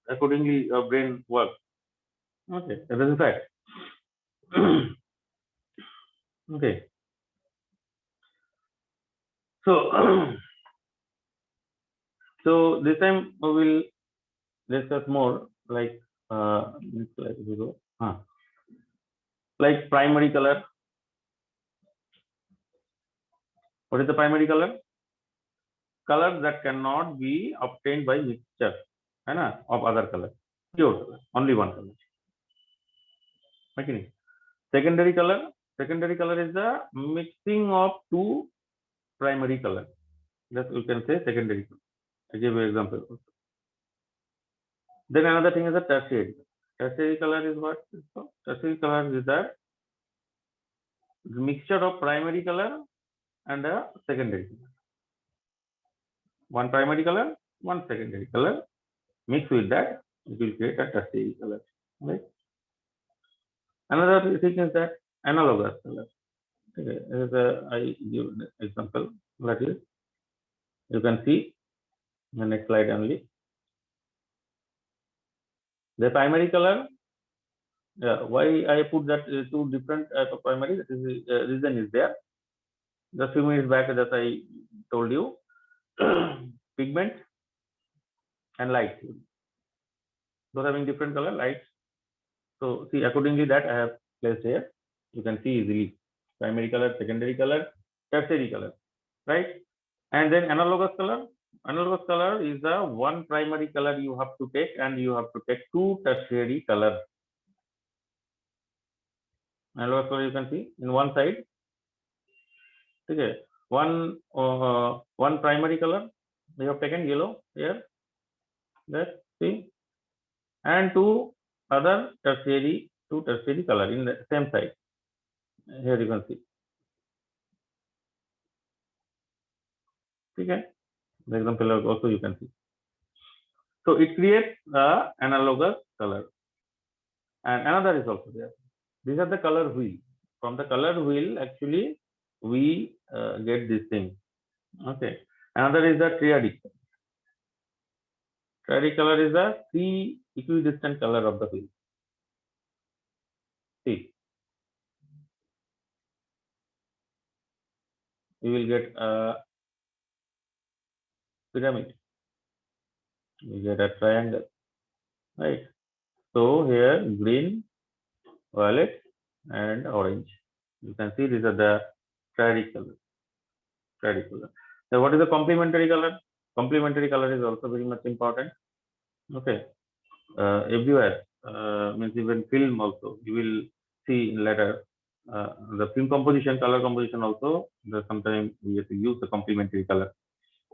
accordingly our brain works. Okay, that is a fact. Okay, so so this time we will discuss more like next slide we go. Like primary color. What is the primary color? Color that cannot be obtained by mixture of other color. Pure color, only one color. Okay. Secondary color. Secondary color is the mixing of two primary color. That you can say secondary color. I give you example. Then another thing is the tertiary. Tertiary color is what? Tertiary color is the mixture of primary color and a secondary color. One primary color, one secondary color. Mix with that, it will create a tertiary color. Right? Another thing is that analogous color. Okay, I give an example. That is, you can see the next slide only. The primary color. Why I put that two different type of primary? That is the reason is there. Just few minutes back, that I told you, pigment and light. Those having different color lights. So see, accordingly that I have placed here. You can see easily primary color, secondary color, tertiary color, right? And then analogous color. Analogous color is the one primary color you have to take, and you have to take two tertiary color. Analogous color you can see in one side. Okay, one primary color we have taken yellow here. Let's see, and two tertiary color in the same side. Here you can see. Okay, the example also you can see. So it creates the analogous color, and another is also there. These are the color wheel. From the color wheel, actually, we get this thing. Okay, another is the triadic. Triadic color is the three equidistant color of the wheel. See, we will get a pyramid. We get a triangle, right? So here green, violet, and orange. You can see these are the triadic color. Triadic color. Now, what is the complementary color? Complementary color is also very much important. Okay, everywhere means even film also you will see later. The film composition, color composition also. Sometimes we have to use the complementary color.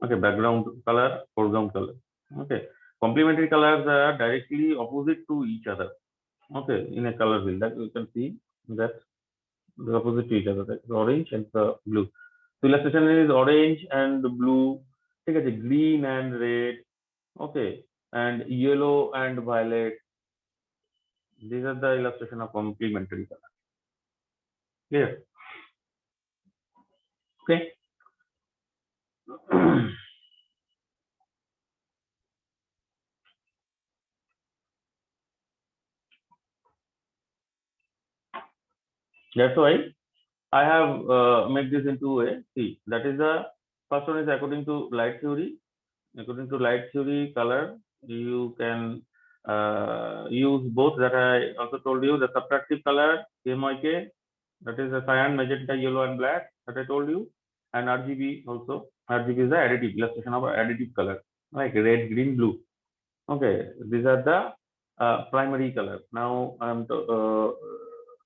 Okay, background color, foreground color. Okay, complementary colors are directly opposite to each other. Okay, in a color wheel, that you can see that the opposite to each other, that is orange and the blue. So illustration is orange and blue. Take it, green and red. Okay, and yellow and violet. These are the illustration of complementary color. Clear? Okay. That's why I have made this into a see. That is the first one is according to light theory. According to light theory, color you can use both. That I also told you, the subtractive color CMYK, that is the cyan, magenta, yellow, and black that I told you, and RGB also. RGB is the additive illustration of additive color, like red, green, blue. Okay, these are the primary color. Now I'm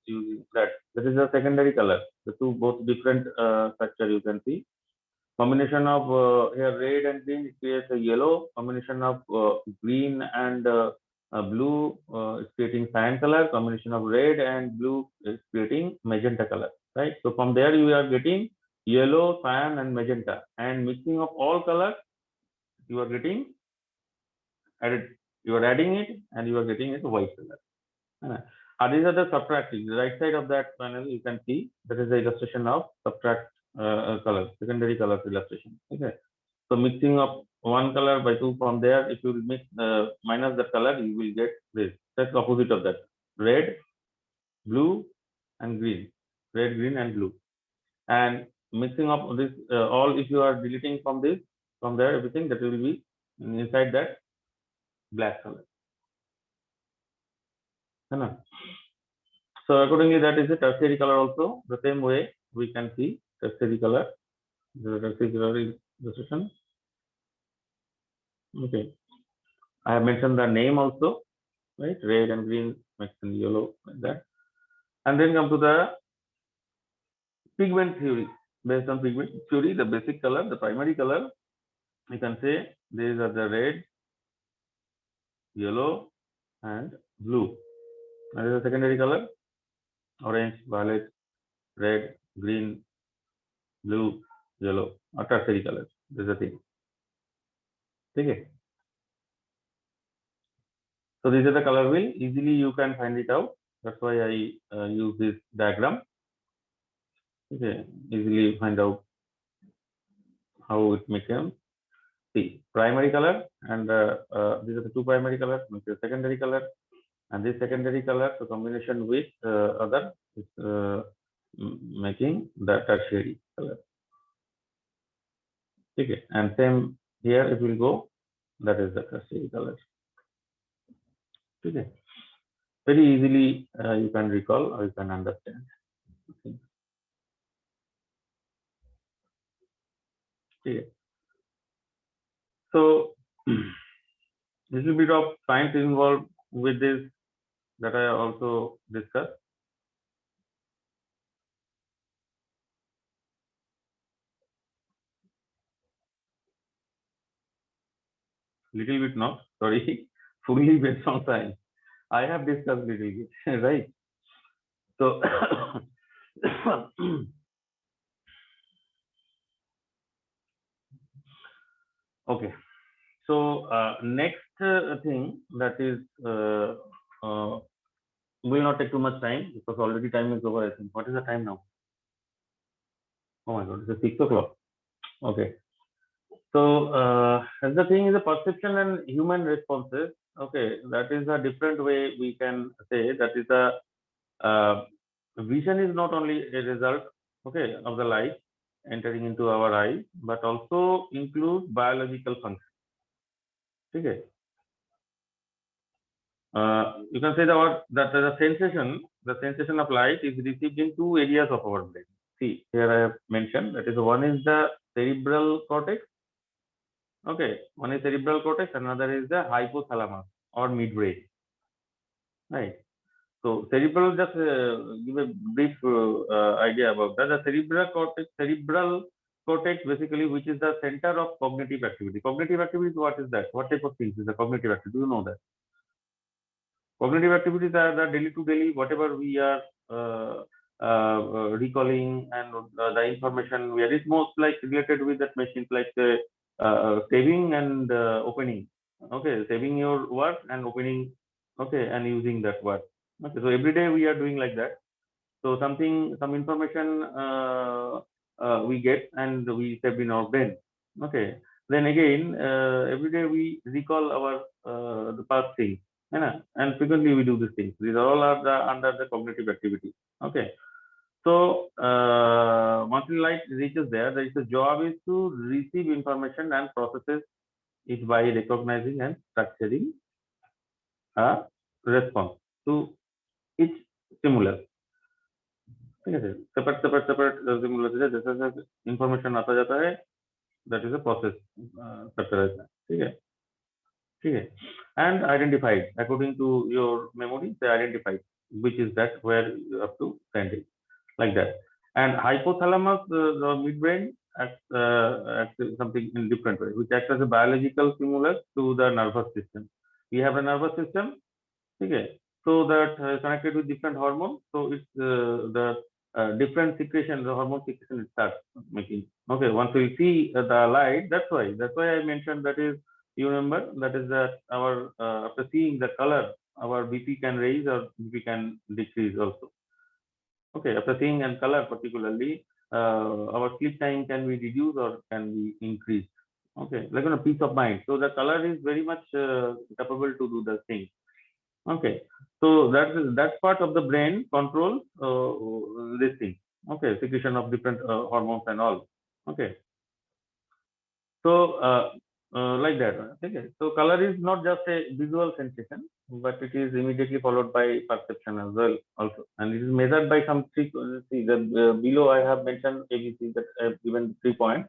using that. That is the secondary color. The two both different structure you can see. Combination of here red and green creates a yellow. Combination of green and blue is creating cyan color. Combination of red and blue is creating magenta color. Right. So from there you are getting yellow, cyan, and magenta, and mixing of all colors you are getting added. You are adding it, and you are getting it white color. These are the subtracting. The right side of that panel, you can see that is the illustration of subtract colors, secondary colors illustration. Okay. So mixing up one color by two from there, if you mix minus the color, you will get this. That's the opposite of that. Red, blue, and green. Red, green, and blue. And mixing up this all, if you are deleting from this, from there, everything that will be inside that black color. So accordingly, that is a tertiary color also. The same way we can see tertiary color. The tertiary color is illustration. Okay. I have mentioned the name also, right? Red and green, mixed and yellow, like that. And then come to the pigment theory. Based on pigment theory, the basic color, the primary color, you can say these are the red, yellow, and blue. And the secondary color, orange, violet, red, green, blue, yellow, or tertiary colors. This is the thing. Okay. So these are the color wheel. Easily you can find it out. That's why I use this diagram. Okay, easily find out how it becomes. See, primary color, and these are the two primary colors, which is secondary color, and this secondary color, so combination with other is making the tertiary color. Okay, and same here it will go, that is the tertiary color. Okay, very easily you can recall or you can understand. Okay. Okay. So little bit of science involved with this that I also discussed. Little bit not, sorry, fully based on science. I have discussed little bit, right? So okay. So next thing that is will not take too much time because already time is over. I think. What is the time now? Oh my God, it's 6 o'clock. Okay. So the thing is the perception and human responses. Okay, that is a different way we can say that is a vision is not only a result, okay, of the light entering into our eyes, but also includes biological function. Okay. You can say that the sensation of light is received in two areas of our brain. See, here I have mentioned that is one is the cerebral cortex. Okay, one is cerebral cortex, another is the hypothalamus or midbrain. Right. So cerebral, just give a brief idea about that. The cerebral cortex basically, which is the center of cognitive activity. Cognitive activity, what is that? What type of things is the cognitive activity? Do you know that? Cognitive activities are the daily to daily, whatever we are recalling and the information we are. It's most like related with that machines like saving and opening. Okay, saving your word and opening. Okay, and using that word. Okay, so every day we are doing like that. So some information we get and we save in our brain. Okay, then again every day we recall our the past things. And frequently we do these things. These all are under the cognitive activity. Okay. So once light reaches there, the job is to receive information and processes it by recognizing and structuring a response to each stimulus. Separate stimulus जैसे information आता जाता है, that is a process structure. Okay. And identified according to your memory, they identified which is that where you have to send it, like that. And hypothalamus, the midbrain, acts something in different way, which acts as a biological stimulus to the nervous system. We have a nervous system, okay, so that connected with different hormones. So it's the different secretion, the hormone secretion it starts making. Okay, once we see the light, that's why I mentioned that is. You remember that is that our after seeing the color our BP can raise or BP can decrease also. Okay, after seeing and color particularly, our sleep time can be reduced or can be increased. Okay, like on a peace of mind. So the color is very much capable to do the thing. Okay, so that's part of the brain control this thing. Okay, secretion of different hormones and all. Okay, so like that. Okay, so color is not just a visual sensation, but it is immediately followed by perception as well also, and it is measured by some three. See the below I have mentioned ABC that I have given 3 points.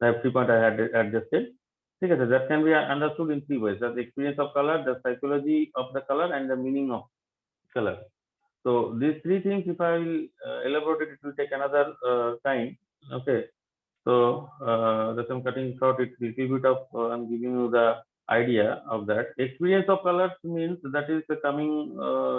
I have 3 points I had adjusted. Okay, so that can be understood in 3 ways: the experience of color, the psychology of the color, and the meaning of color. So these 3 things, if I will elaborate it, will take another time. Okay, so that I'm cutting short. It's a little bit of I'm giving you the idea of that. Experience of colors means that is the coming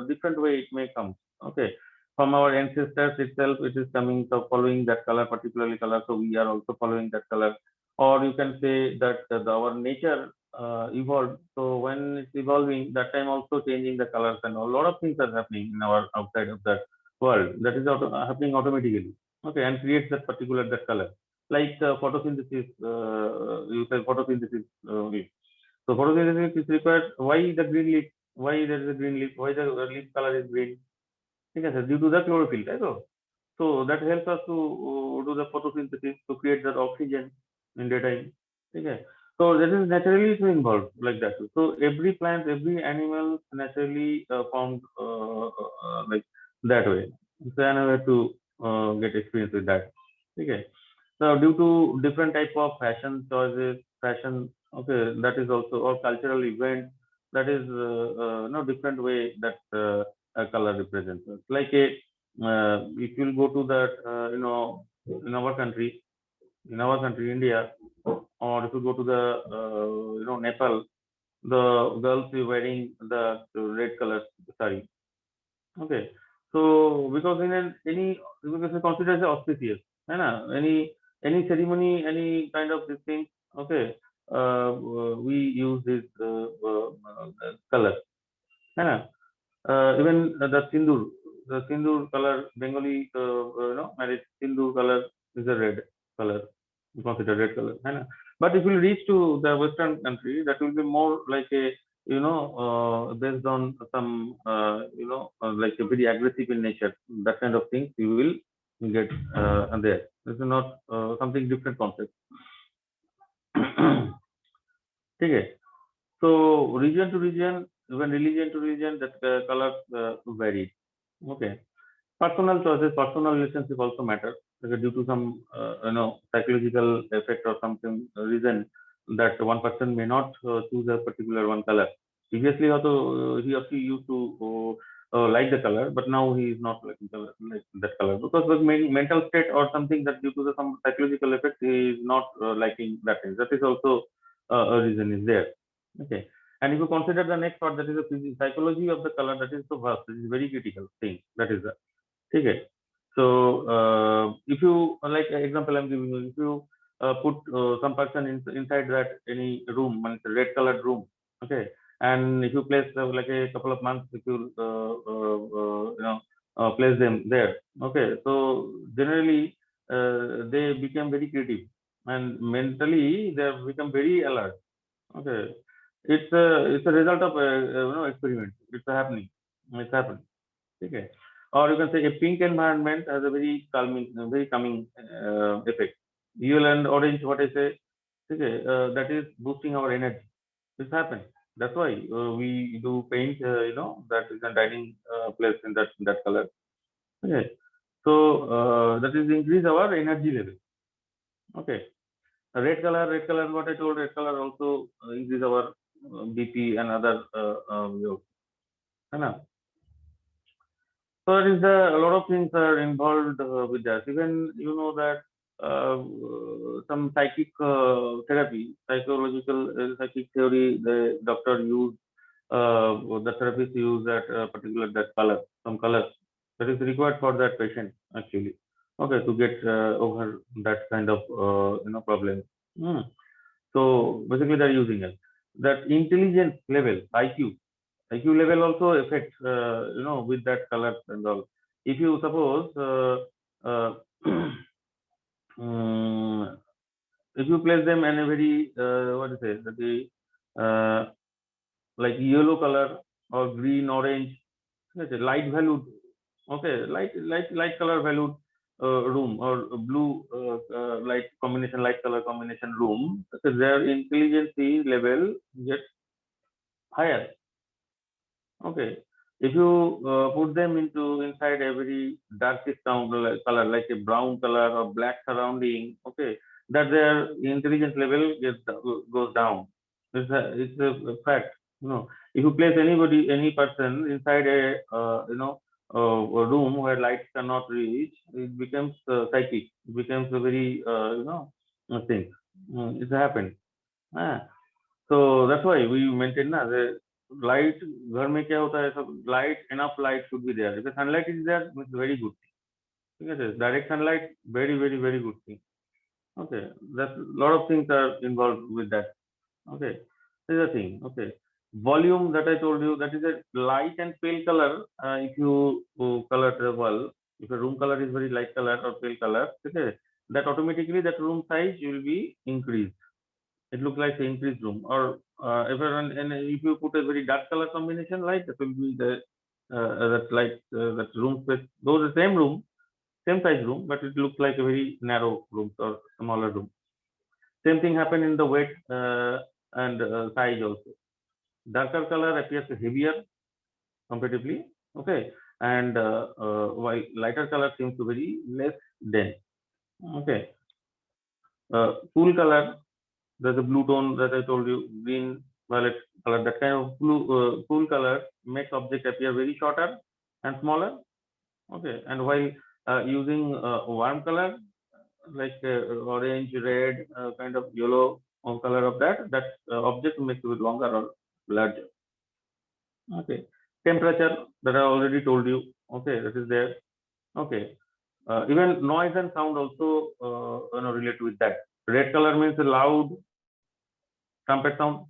different way it may come. Okay, from our ancestors itself, it is coming so following that color, particularly color. So we are also following that color, or you can say that our nature evolved. So when it's evolving, that time also changing the colors and a lot of things are happening in our outside of that world. That is happening automatically. Okay, and creates that particular that color like photosynthesis, you say photosynthesis. So photosynthesis is required. Why the green leaf? Why there is a green leaf? Why the leaf color is green? Okay, sir, due to the chlorophyll, right? So that helps us to do the photosynthesis to create that oxygen in daytime. Okay, so that is naturally involved like that. So every plant, every animal naturally formed like that way. So another way to get experience with that. Okay. So due to different type of fashion choices, fashion, okay, that is also or cultural event, that is no different way that a color represents. Like a if you go to that in our country India, or if you go to the Nepal, the girls are wearing the red color saree. Okay, so because because it's considered as auspicious, है ना? Any ceremony, any kind of this thing, okay, we use this color, है ना? Even the sindur color, Bengali, marriage sindur color is a red color, considered red color, है ना? But if you reach to the Western country, that will be more like a based on some like a very aggressive in nature, that kind of things you will get there. This is not something different concept. Okay. So region to region, even religion to religion, that colors vary. Okay. Personal choices, personal relationship also matter due to some psychological effect or something reason that one person may not choose a particular one color. Previously, also he or she used to like the color, but now he is not liking like that color because of mental state or something that due to some psychological effect he is not liking that thing. That is also a reason is there. Okay. And if you consider the next part, that is the psychology of the color, that is so vast. This is very critical thing. That is the okay. So if you like example I'm giving you, if you put some person inside that any room, red colored room, okay, and if you place like a couple of months, if you place them there, okay, so generally they become very creative and mentally they have become very alert. Okay, it's a result of experiment. It's happening. It's happened. Okay. Or you can say a pink environment has a very calming effect. Yellow and orange, what I say, okay, that is boosting our energy. This happens. That's why we do paint, that is a dining place in that color. Okay. So that is increase our energy level. Okay. Red color, what I told, red color also increase our BP and other so there is a lot of things are involved with that. Even you know that some psychic therapy, psychic theory, the doctor use, the therapist use that particular that color, some color that is required for that patient actually. Okay, to get over that kind of problem. So basically, they're using it. That intelligence level, IQ. IQ level also affects, with that color and all. If you suppose, um, if you place them in a very, what to say, like yellow color or green, orange, let's say light valued, okay, light color valued room, or blue light combination, light color combination room, because their intelligence level gets higher. Okay. If you put them inside a very darkest color, like a brown color or black surrounding, okay, that their intelligence level goes down. It's a fact. If you place any person inside a room where lights cannot reach, it becomes psychic. It becomes a very thing. It's happened. Ah. So that's why we maintain ना the light घर में क्या होता है सब light, enough light should be there. If the sunlight is there, it's very good thing. ठीक है, direct sunlight, very very very good thing. Okay, that's a lot of things are involved with that. Okay, this is the thing. Okay, volume that I told you, that is a light and pale color. If you color the wall, if a room color is very light color or pale color, okay, that automatically that room size will be increased. It looks like an increased room. Or if you put a very dark color combination light, that will be the that light that room space. Though the same room, same size room, but it looks like a very narrow room or smaller room. Same thing happen in the weight and size also. Darker color appears heavier comparatively. Okay, and while lighter color seems to be very less dense. Okay, cool color. There's a blue tone that I told you, green, violet color. That kind of cool color makes object appear very shorter and smaller. Okay, and while using warm color like orange, red, kind of yellow color of that object makes it longer or larger. Okay, temperature that I already told you. Okay, that is there. Okay, even noise and sound also relate with that. Red color means loud trumpet sound,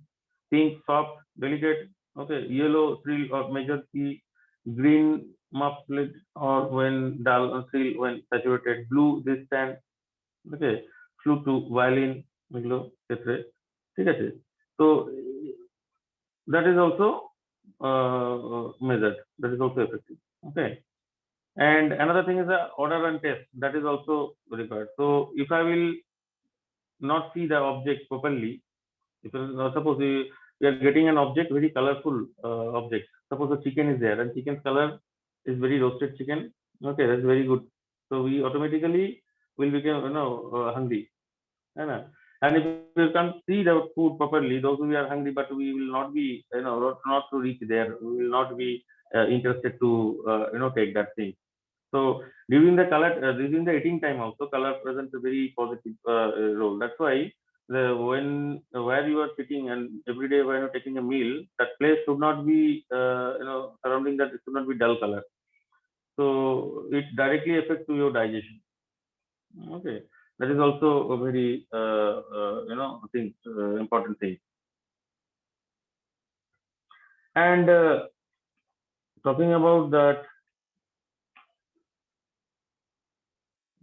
pink, soft, delicate, okay, yellow, shrill or major key, green, muffled or when dull or shrill when saturated, blue, distant, okay, flute to violin, etc. So that is also measured, that is also effective, okay. And another thing is the order and test, that is also required. So if I will not see the object properly, if suppose we are getting an object, very colorful object. Suppose the chicken is there and chicken's color is very roasted chicken. Okay, that's very good. So we automatically will become hungry. And if we can't see the food properly, those we are hungry, but we will not be not to reach there. We will not be interested to take that thing. So during the eating time also, color presents a very positive role. That's why where you are sitting and every day when you're taking a meal, that place should not be surrounding that, it should not be dull color. So it directly affects to your digestion. Okay, that is also a very important thing. And talking about that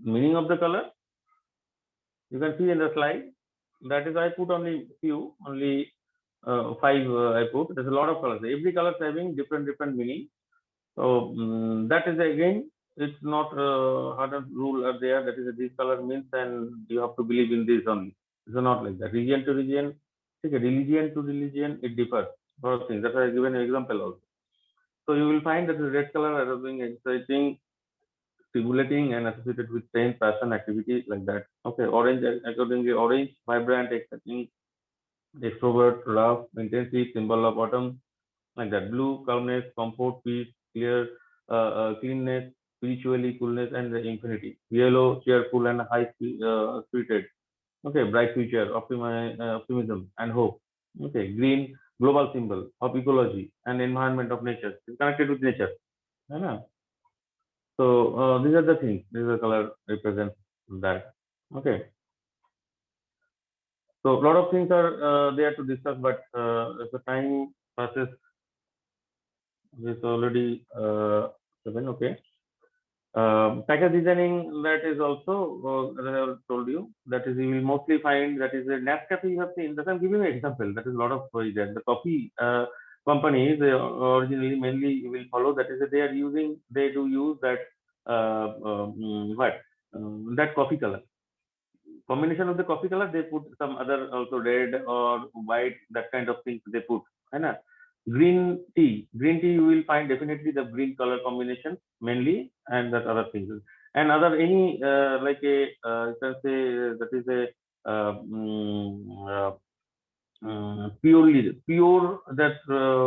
meaning of the color, you can see in the slide. That is, I put only five. I put. There's a lot of colors. Every color is having different meaning. So that is again, it's not hard rule are there. That is, this color means, and you have to believe in this only. It's not like that. Region to region, okay, religion to religion, it differs. A lot of things. That's why I given an example also. So you will find that the red color are being exciting, stimulating, and associated with pain, passion, activity like that. Okay, orange accordingly, orange, vibrant, exciting, extrovert, rough, intensive, symbol of autumn, like that. Blue, calmness, comfort, peace, clear, cleanness, spiritually, coolness, and the infinity. Yellow, cheerful and high spirited. Okay, bright future, optimism and hope. Okay, green, global symbol of ecology and environment of nature. It's connected with nature. So these are the things. These are color represents that. Okay. So a lot of things are there to discuss, but as the time passes, It's already 7. Okay. Package designing, that is also, as I have told you, that is you will mostly find that is a Nescafe you have seen. That I'm giving you an example. That is a lot of that the coffee companies originally mainly you will follow that is that they do use that that coffee color combination of the coffee color. They put some other also red or white, that kind of things they put. Right? Green tea you will find definitely the green color combination mainly, and that other things, and other any like a you can say that is a pure, that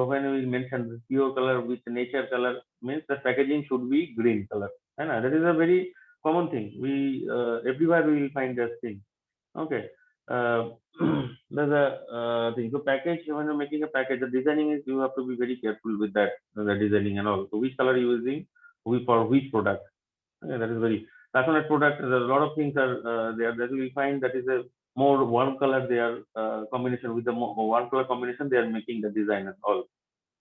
when we mention pure color with nature color means the packaging should be green color. And that is a very common thing. We everywhere we will find that thing. Okay. Uh, there's a thing. So package, when you're making a package, the designing is you have to be very careful with that, the designing and all. So which color you're using, for which product. Okay, that is very passionate product. There are a lot of things are there that we find that is a more warm color. They are combination with the warm color combination. They are making the design and all.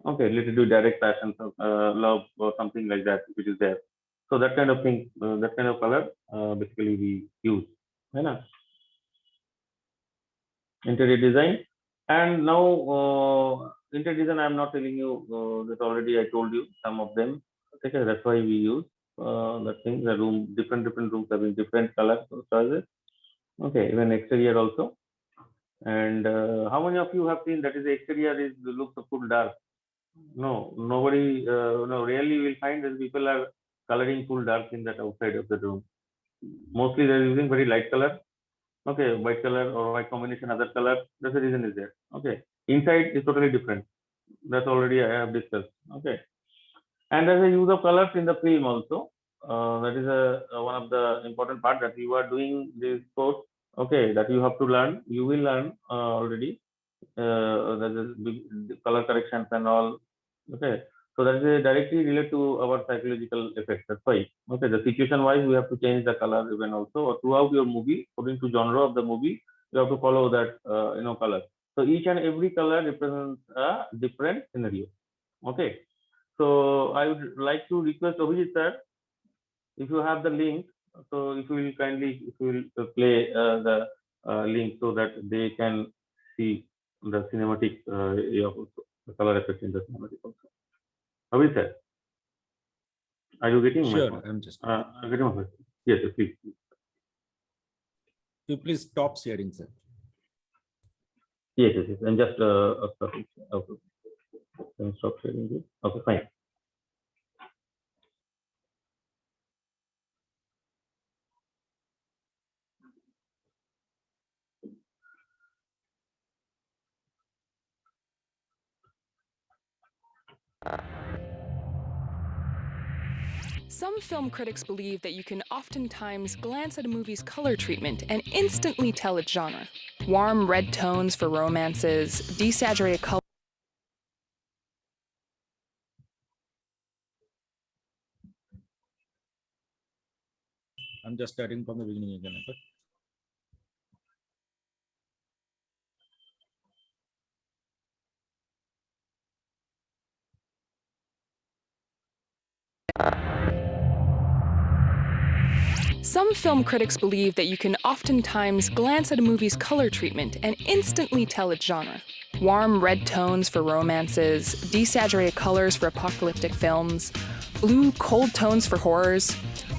Okay, little do direct passion, love or something like that, which is there. So that kind of thing, that kind of color, basically we use. Right? Interior design. And now interior design, I'm not telling you that already I told you some of them. Okay, that's why we use that thing. The room, different rooms having different colors choices. Okay, even exterior also. And how many of you have seen that is the exterior is looks full dark? No, nobody. No, rarely will find that people are coloring full dark in that outside of the room. Mostly they're using very light color. Okay, white color or white combination, other color. That's the reason is there. Okay, inside is totally different. That's already I have discussed. Okay, and there's a use of colors in the film also. That is one of the important part that you are doing this course. Okay, that you have to learn. You will learn already. That is color corrections and all. Okay, so that is directly related to our psychological effects. That's why. Okay, the situation wise we have to change the color even also, or throughout your movie according to genre of the movie you have to follow that color. So each and every color represents a different scenario. Okay, so I would like to request Abhijit sir, if you have the link, so if you will kindly play the link so that they can see the cinematic the color effect in the cinematic also. Abhijit sir, are you getting Sure, my point? I'm just. I'm getting my point. Yes, please. You please stop sharing, sir. Yes, and just okay. Can you stop sharing this? Okay, fine. Some film critics believe that you can oftentimes glance at a movie's color treatment and instantly tell its genre. Warm red tones for romances, desaturated color. I'm just starting from the beginning again. Okay? Some film critics believe that you can oftentimes glance at a movie's color treatment and instantly tell its genre. Warm red tones for romances, desaturated colors for apocalyptic films, blue cold tones for horrors,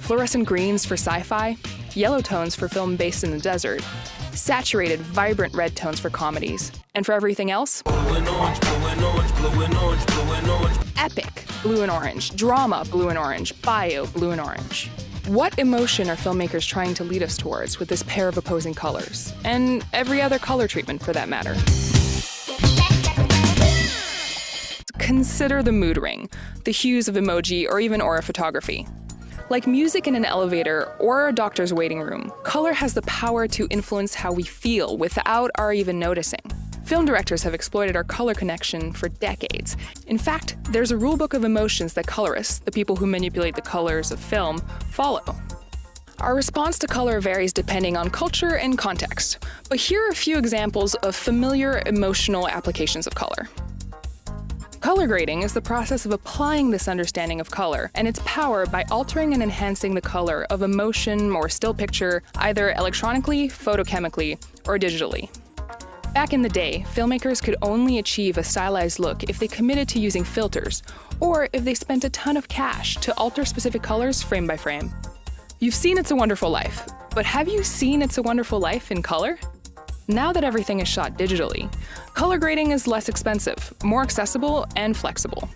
fluorescent greens for sci-fi, yellow tones for film based in the desert, saturated, vibrant red tones for comedies, and for everything else, epic, blue and orange, drama, blue and orange, bio, blue and orange. What emotion are filmmakers trying to lead us towards with this pair of opposing colors? And every other color treatment for that matter. Consider the mood ring, the hues of emoji, or even aura photography. Like music in an elevator or a doctor's waiting room, color has the power to influence how we feel without our even noticing. Film directors have exploited our color connection for decades. In fact, there's a rulebook of emotions that colorists, the people who manipulate the colors of film, follow. Our response to color varies depending on culture and context, but here are a few examples of familiar emotional applications of color. Color grading is the process of applying this understanding of color and its power by altering and enhancing the color of a motion or still picture either electronically, photochemically, or digitally. Back in the day, filmmakers could only achieve a stylized look if they committed to using filters, or if they spent a ton of cash to alter specific colors frame by frame. You've seen It's a Wonderful Life, but have you seen It's a Wonderful Life in color? Now that everything is shot digitally, color grading is less expensive, more accessible, and flexible.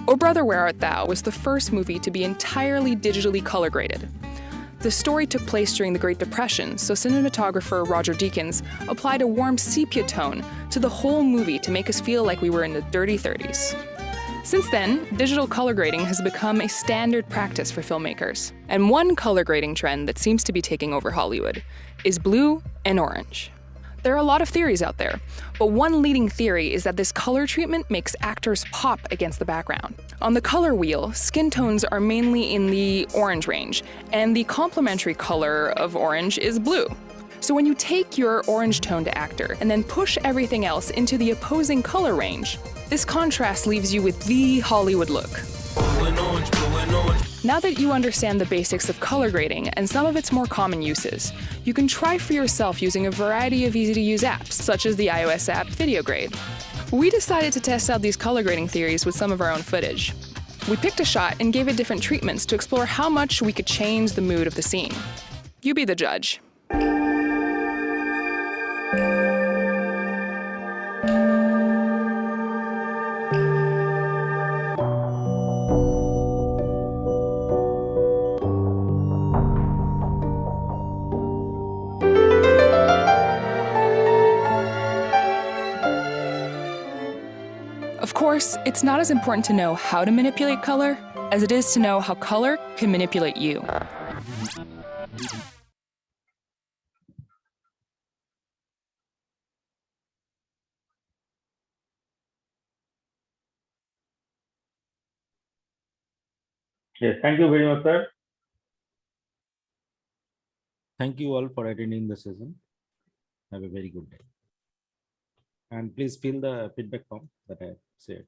O Brother, Where Art Thou was the first movie to be entirely digitally color graded. The story took place during the Great Depression, so cinematographer Roger Deakins applied a warm sepia tone to the whole movie to make us feel like we were in the dirty 30s. Since then, digital color grading has become a standard practice for filmmakers. And one color grading trend that seems to be taking over Hollywood is blue and orange. There are a lot of theories out there, but one leading theory is that this color treatment makes actors pop against the background. On the color wheel, skin tones are mainly in the orange range, and the complementary color of orange is blue. So when you take your orange-toned actor and then push everything else into the opposing color range, this contrast leaves you with the Hollywood look. Now that you understand the basics of color grading and some of its more common uses, you can try for yourself using a variety of easy-to-use apps, such as the iOS app VideoGrade. We decided to test out these color grading theories with some of our own footage. We picked a shot and gave it different treatments to explore how much we could change the mood of the scene. You be the judge. Of course, it's not as important to know how to manipulate color as it is to know how color can manipulate you. Yes, thank you very much, sir. Thank you all for attending the session. Have a very good day. And please fill the feedback form that I said.